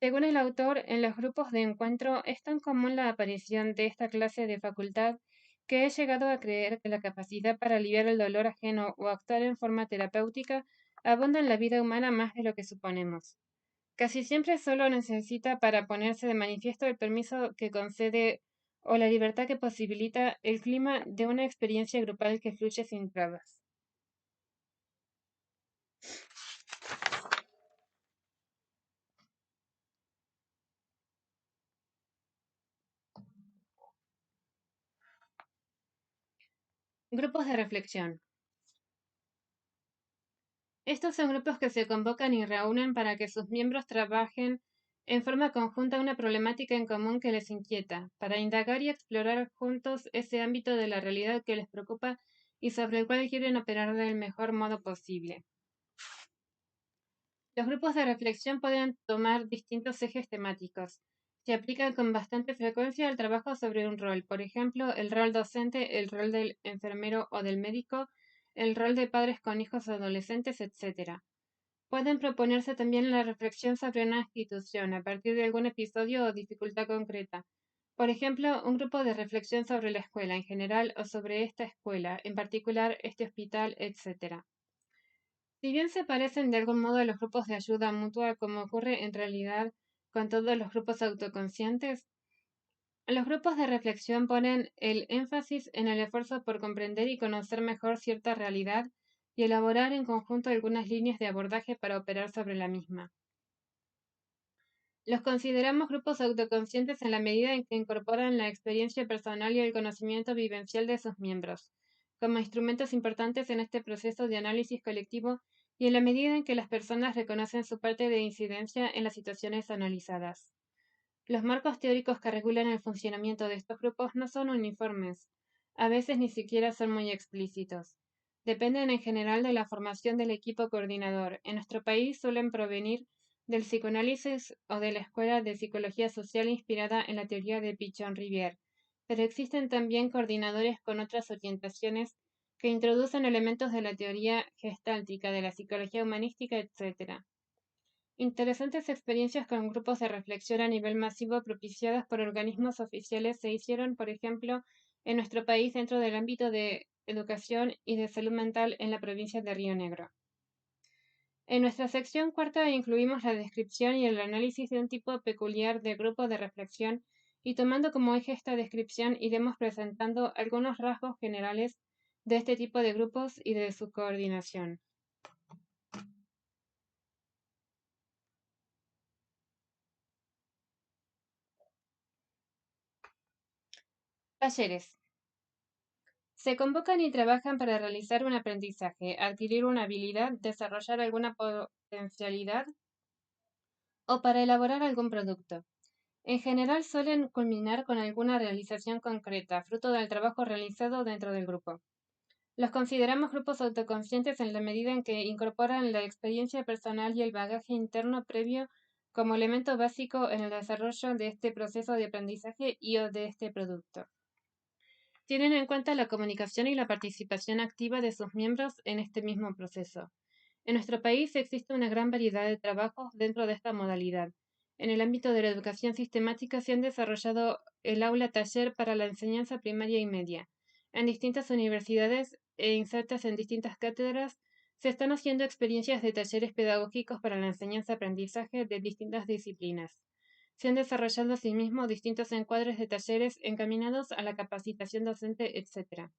Según el autor, en los grupos de encuentro es tan común la aparición de esta clase de facultad que he llegado a creer que la capacidad para aliviar el dolor ajeno o actuar en forma terapéutica abunda en la vida humana más de lo que suponemos. Casi siempre solo necesita para ponerse de manifiesto el permiso que concede o la libertad que posibilita el clima de una experiencia grupal que fluye sin trabas. Grupos de reflexión. Estos son grupos que se convocan y reúnen para que sus miembros trabajen en forma conjunta una problemática en común que les inquieta, para indagar y explorar juntos ese ámbito de la realidad que les preocupa y sobre el cual quieren operar del mejor modo posible. Los grupos de reflexión pueden tomar distintos ejes temáticos. Se aplican con bastante frecuencia al trabajo sobre un rol, por ejemplo, el rol docente, el rol del enfermero o del médico, el rol de padres con hijos adolescentes, etc. Pueden proponerse también la reflexión sobre una institución a partir de algún episodio o dificultad concreta. Por ejemplo, un grupo de reflexión sobre la escuela en general o sobre esta escuela, en particular este hospital, etc. Si bien se parecen de algún modo a los grupos de ayuda mutua, como ocurre en realidad con todos los grupos autoconscientes, los grupos de reflexión ponen el énfasis en el esfuerzo por comprender y conocer mejor cierta realidad y elaborar en conjunto algunas líneas de abordaje para operar sobre la misma. Los consideramos grupos autoconscientes en la medida en que incorporan la experiencia personal y el conocimiento vivencial de sus miembros, como instrumentos importantes en este proceso de análisis colectivo y en la medida en que las personas reconocen su parte de incidencia en las situaciones analizadas. Los marcos teóricos que regulan el funcionamiento de estos grupos no son uniformes, a veces ni siquiera son muy explícitos. Dependen en general de la formación del equipo coordinador. En nuestro país suelen provenir del psicoanálisis o de la escuela de psicología social inspirada en la teoría de Pichon Rivière, pero existen también coordinadores con otras orientaciones que introducen elementos de la teoría gestáltica, de la psicología humanística, etc. Interesantes experiencias con grupos de reflexión a nivel masivo propiciadas por organismos oficiales se hicieron, por ejemplo, en nuestro país dentro del ámbito de educación y de salud mental en la provincia de Río Negro. En nuestra sección cuarta incluimos la descripción y el análisis de un tipo peculiar de grupo de reflexión y tomando como eje esta descripción iremos presentando algunos rasgos generales de este tipo de grupos y de su coordinación. Talleres. Se convocan y trabajan para realizar un aprendizaje, adquirir una habilidad, desarrollar alguna potencialidad o para elaborar algún producto. En general suelen culminar con alguna realización concreta, fruto del trabajo realizado dentro del grupo. Los consideramos grupos autoconscientes en la medida en que incorporan la experiencia personal y el bagaje interno previo como elemento básico en el desarrollo de este proceso de aprendizaje y o de este producto. Tienen en cuenta la comunicación y la participación activa de sus miembros en este mismo proceso. En nuestro país existe una gran variedad de trabajos dentro de esta modalidad. En el ámbito de la educación sistemática se han desarrollado el aula taller para la enseñanza primaria y media. En distintas universidades e insertas en distintas cátedras se están haciendo experiencias de talleres pedagógicos para la enseñanza-aprendizaje de distintas disciplinas. Se han desarrollado asimismo distintos encuadres de talleres encaminados a la capacitación docente, etc.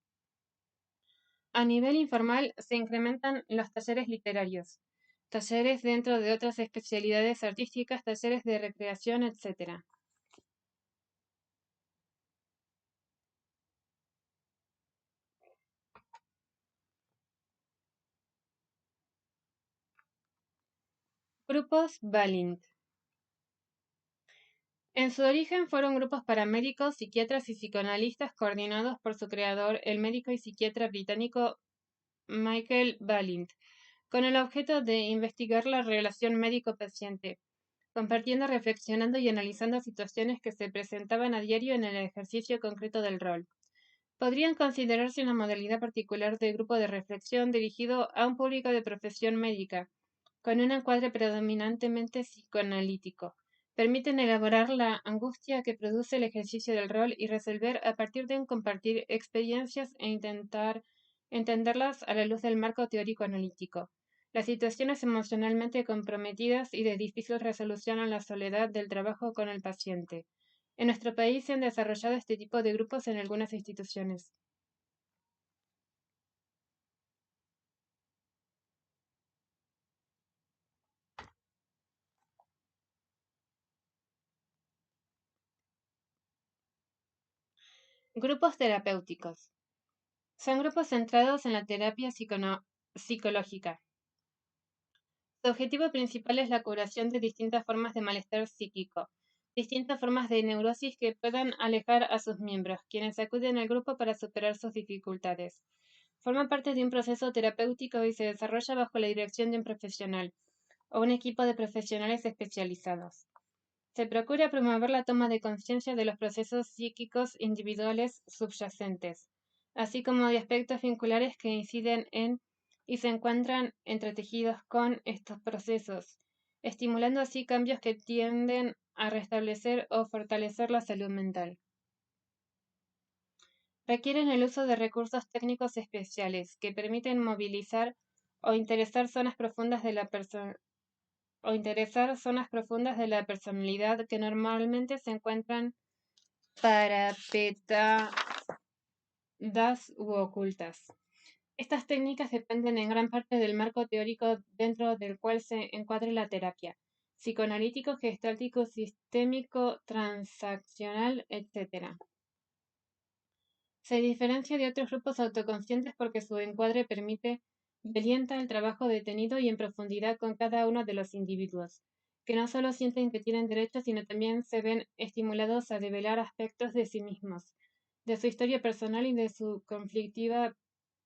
A nivel informal se incrementan los talleres literarios, talleres dentro de otras especialidades artísticas, talleres de recreación, etc. Grupos Balint. En su origen fueron grupos paramédicos, psiquiatras y psicoanalistas coordinados por su creador, el médico y psiquiatra británico Michael Balint, con el objeto de investigar la relación médico-paciente, compartiendo, reflexionando y analizando situaciones que se presentaban a diario en el ejercicio concreto del rol. Podrían considerarse una modalidad particular de grupo de reflexión dirigido a un público de profesión médica, con un encuadre predominantemente psicoanalítico. Permiten elaborar la angustia que produce el ejercicio del rol y resolver a partir de un compartir experiencias e intentar entenderlas a la luz del marco teórico analítico. Las situaciones emocionalmente comprometidas y de difícil resolución en la soledad del trabajo con el paciente. En nuestro país se han desarrollado este tipo de grupos en algunas instituciones. Grupos terapéuticos. Son grupos centrados en la terapia psicológica. Su objetivo principal es la curación de distintas formas de malestar psíquico, distintas formas de neurosis que puedan alejar a sus miembros, quienes acuden al grupo para superar sus dificultades. Forma parte de un proceso terapéutico y se desarrolla bajo la dirección de un profesional o un equipo de profesionales especializados. Se procura promover la toma de conciencia de los procesos psíquicos individuales subyacentes, así como de aspectos vinculares que inciden en y se encuentran entretejidos con estos procesos, estimulando así cambios que tienden a restablecer o fortalecer la salud mental. Requieren el uso de recursos técnicos especiales que permiten movilizar o interesar zonas profundas de la personalidad que normalmente se encuentran parapetadas u ocultas. Estas técnicas dependen en gran parte del marco teórico dentro del cual se encuadre la terapia, psicoanalítico, gestáltico, sistémico, transaccional, etc. Se diferencia de otros grupos autoconscientes porque su encuadre permite y alienta el trabajo detenido y en profundidad con cada uno de los individuos, que no solo sienten que tienen derechos, sino también se ven estimulados a develar aspectos de sí mismos, de su historia personal y de su conflictiva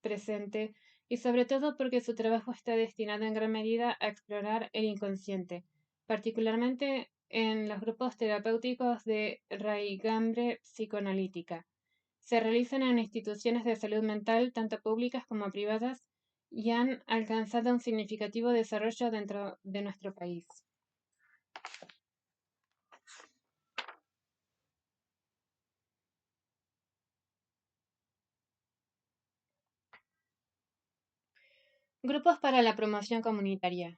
presente, y sobre todo porque su trabajo está destinado en gran medida a explorar el inconsciente, particularmente en los grupos terapéuticos de raigambre psicoanalítica. se realizan en instituciones de salud mental, tanto públicas como privadas, y han alcanzado un significativo desarrollo dentro de nuestro país. Grupos para la promoción comunitaria.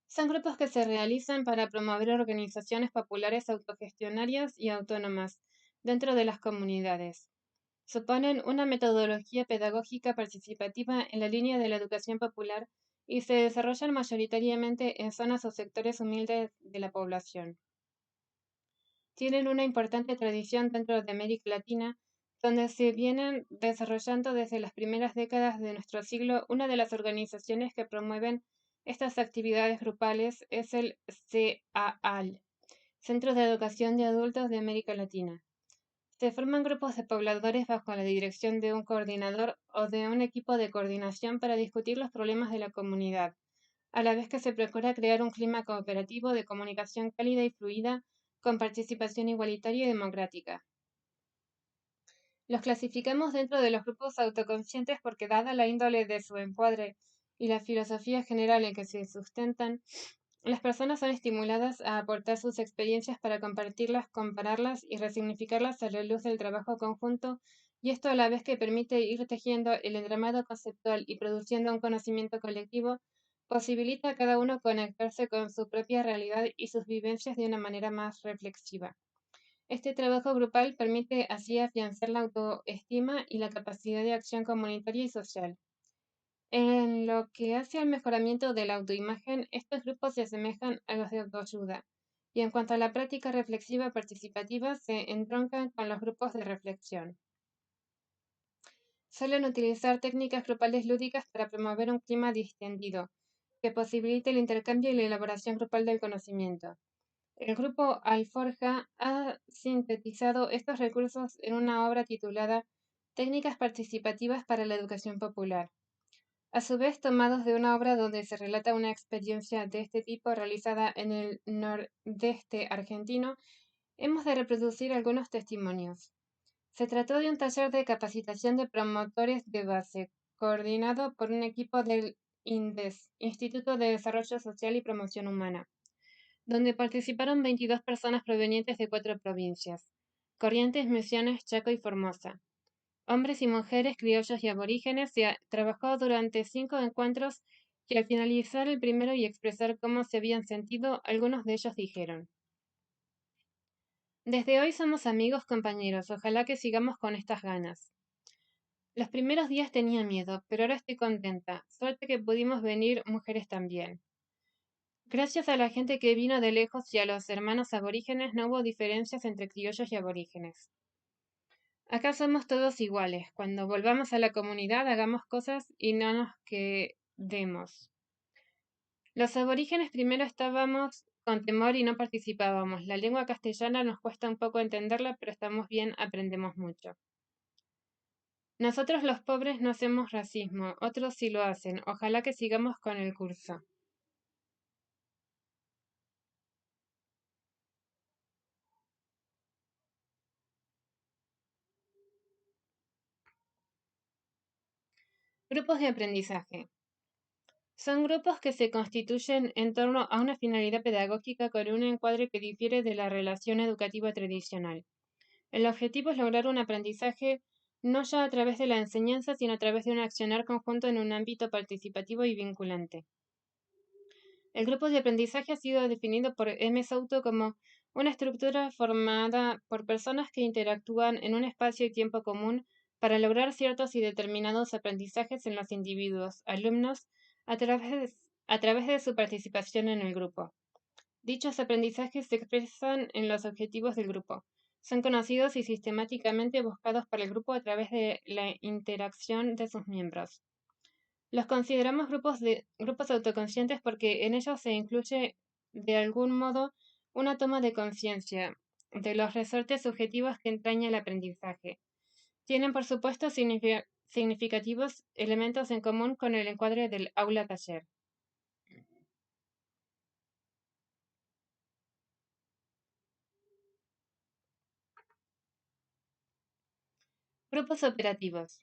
Son grupos que se realizan para promover organizaciones populares autogestionarias y autónomas dentro de las comunidades. Suponen una metodología pedagógica participativa en la línea de la educación popular y se desarrollan mayoritariamente en zonas o sectores humildes de la población. Tienen una importante tradición dentro de América Latina, donde se vienen desarrollando desde las primeras décadas de nuestro siglo. Una de las organizaciones que promueven estas actividades grupales es el CAAL, Centro de Educación de Adultos de América Latina. Se forman grupos de pobladores bajo la dirección de un coordinador o de un equipo de coordinación para discutir los problemas de la comunidad, a la vez que se procura crear un clima cooperativo de comunicación cálida y fluida con participación igualitaria y democrática. Los clasificamos dentro de los grupos autoconscientes porque, dada la índole de su encuadre y la filosofía general en que se sustentan, las personas son estimuladas a aportar sus experiencias para compartirlas, compararlas y resignificarlas a la luz del trabajo conjunto, y esto a la vez que permite ir tejiendo el entramado conceptual y produciendo un conocimiento colectivo, posibilita a cada uno conectarse con su propia realidad y sus vivencias de una manera más reflexiva. Este trabajo grupal permite así afianzar la autoestima y la capacidad de acción comunitaria y social. En lo que hace al mejoramiento de la autoimagen, estos grupos se asemejan a los de autoayuda, y en cuanto a la práctica reflexiva participativa, se entroncan con los grupos de reflexión. Suelen utilizar técnicas grupales lúdicas para promover un clima distendido, que posibilite el intercambio y la elaboración grupal del conocimiento. El grupo Alforja ha sintetizado estos recursos en una obra titulada Técnicas participativas para la educación popular. A su vez, tomados de una obra donde se relata una experiencia de este tipo realizada en el nordeste argentino, hemos de reproducir algunos testimonios. Se trató de un taller de capacitación de promotores de base, coordinado por un equipo del INDES, Instituto de Desarrollo Social y Promoción Humana, donde participaron 22 personas provenientes de 4 provincias: Corrientes, Misiones, Chaco y Formosa. Hombres y mujeres, criollos y aborígenes. Se trabajó durante 5 encuentros y al finalizar el primero y expresar cómo se habían sentido, algunos de ellos dijeron: Desde hoy somos amigos, compañeros, ojalá que sigamos con estas ganas. Los primeros días tenía miedo, pero ahora estoy contenta. Suerte que pudimos venir mujeres también. Gracias a la gente que vino de lejos y a los hermanos aborígenes no hubo diferencias entre criollos y aborígenes. Acá somos todos iguales. Cuando volvamos a la comunidad hagamos cosas y no nos quedemos. Los aborígenes primero estábamos con temor y no participábamos. La lengua castellana nos cuesta un poco entenderla, pero estamos bien, aprendemos mucho. Nosotros los pobres no hacemos racismo, otros sí lo hacen. Ojalá que sigamos con el curso. Grupos de aprendizaje. Son grupos que se constituyen en torno a una finalidad pedagógica con un encuadre que difiere de la relación educativa tradicional. El objetivo es lograr un aprendizaje no ya a través de la enseñanza, sino a través de un accionar conjunto en un ámbito participativo y vinculante. El grupo de aprendizaje ha sido definido por M. Souto como una estructura formada por personas que interactúan en un espacio y tiempo común para lograr ciertos y determinados aprendizajes en los individuos, alumnos, a través de su participación en el grupo. Dichos aprendizajes se expresan en los objetivos del grupo. Son conocidos y sistemáticamente buscados por el grupo a través de la interacción de sus miembros. Los consideramos grupos autoconscientes porque en ellos se incluye de algún modo una toma de conciencia de los resortes subjetivos que entraña el aprendizaje. Tienen, por supuesto, significativos elementos en común con el encuadre del aula-taller. Grupos operativos.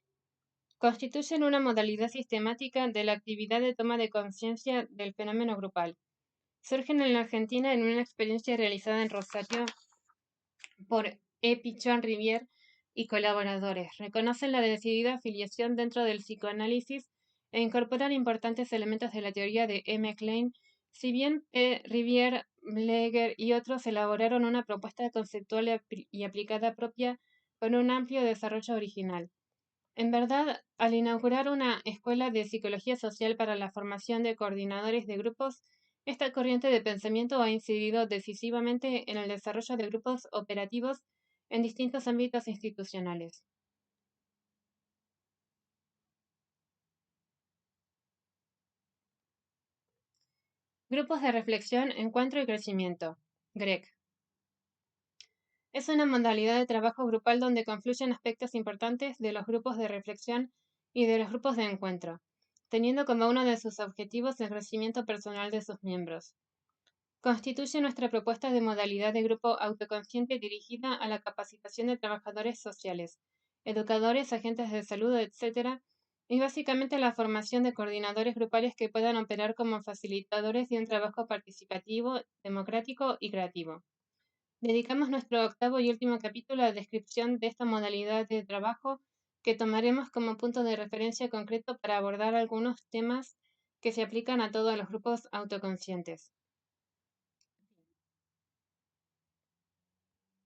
Constituyen una modalidad sistemática de la actividad de toma de conciencia del fenómeno grupal. Surgen en la Argentina en una experiencia realizada en Rosario por E. Pichon Rivière y colaboradores. Reconocen la decidida afiliación dentro del psicoanálisis e incorporan importantes elementos de la teoría de M. Klein. Si bien P. Rivière, Bleger y otros elaboraron una propuesta conceptual y aplicada propia con un amplio desarrollo original. En verdad, al inaugurar una escuela de psicología social para la formación de coordinadores de grupos, esta corriente de pensamiento ha incidido decisivamente en el desarrollo de grupos operativos en distintos ámbitos institucionales. Grupos de reflexión, encuentro y crecimiento. GREC. Es una modalidad de trabajo grupal donde confluyen aspectos importantes de los grupos de reflexión y de los grupos de encuentro, teniendo como uno de sus objetivos el crecimiento personal de sus miembros. Constituye nuestra propuesta de modalidad de grupo autoconsciente dirigida a la capacitación de trabajadores sociales, educadores, agentes de salud, etc., y básicamente la formación de coordinadores grupales que puedan operar como facilitadores de un trabajo participativo, democrático y creativo. Dedicamos nuestro octavo y último capítulo a la descripción de esta modalidad de trabajo que tomaremos como punto de referencia concreto para abordar algunos temas que se aplican a todos los grupos autoconscientes.